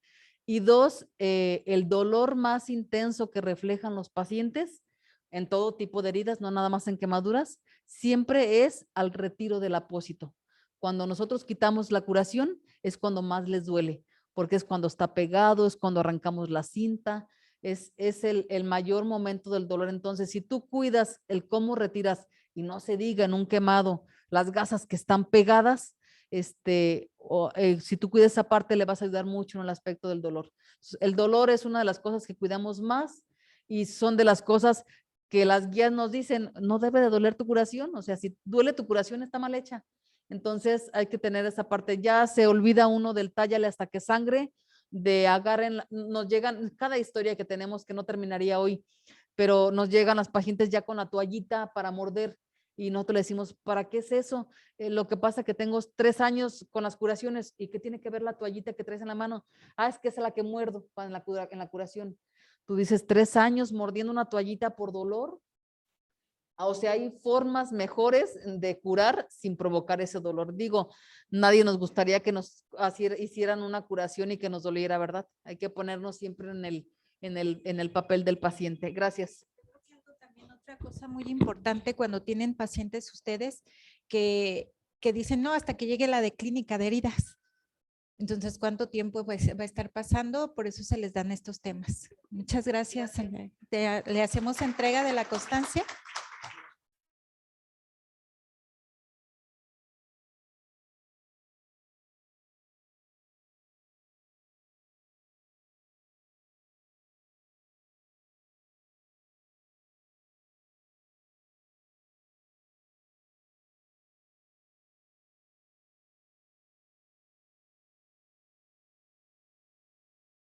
Y 2, el dolor más intenso que reflejan los pacientes en todo tipo de heridas, no nada más en quemaduras, siempre es al retiro del apósito. Cuando nosotros quitamos la curación es cuando más les duele, porque es cuando está pegado, es cuando arrancamos la cinta, es el mayor momento del dolor. Entonces, si tú cuidas el cómo retiras, y no se diga en un quemado, las gasas que están pegadas, si tú cuidas esa parte, le vas a ayudar mucho en el aspecto del dolor. El dolor es una de las cosas que cuidamos más y son de las cosas que las guías nos dicen, no debe de doler tu curación, o sea, si duele tu curación está mal hecha. Entonces hay que tener esa parte. Ya se olvida uno del tállale hasta que sangre, de agarren, nos llegan, cada historia que tenemos que no terminaría hoy, pero nos llegan las pacientes ya con la toallita para morder y nosotros le decimos, ¿para qué es eso? Lo que pasa es que tengo 3 años con las curaciones y ¿qué tiene que ver la toallita que traes en la mano? Es que es la que muerdo en la curación. Tú dices 3 años mordiendo una toallita por dolor. O sea, hay formas mejores de curar sin provocar ese dolor. Digo, nadie nos gustaría que nos hicieran una curación y que nos doliera, ¿verdad? Hay que ponernos siempre en el papel del paciente. Gracias.
También otra cosa muy importante cuando tienen pacientes ustedes que dicen, no, hasta que llegue la de clínica de heridas. Entonces, ¿cuánto tiempo va a estar pasando? Por eso se les dan estos temas. Muchas gracias. Le hacemos entrega de la constancia.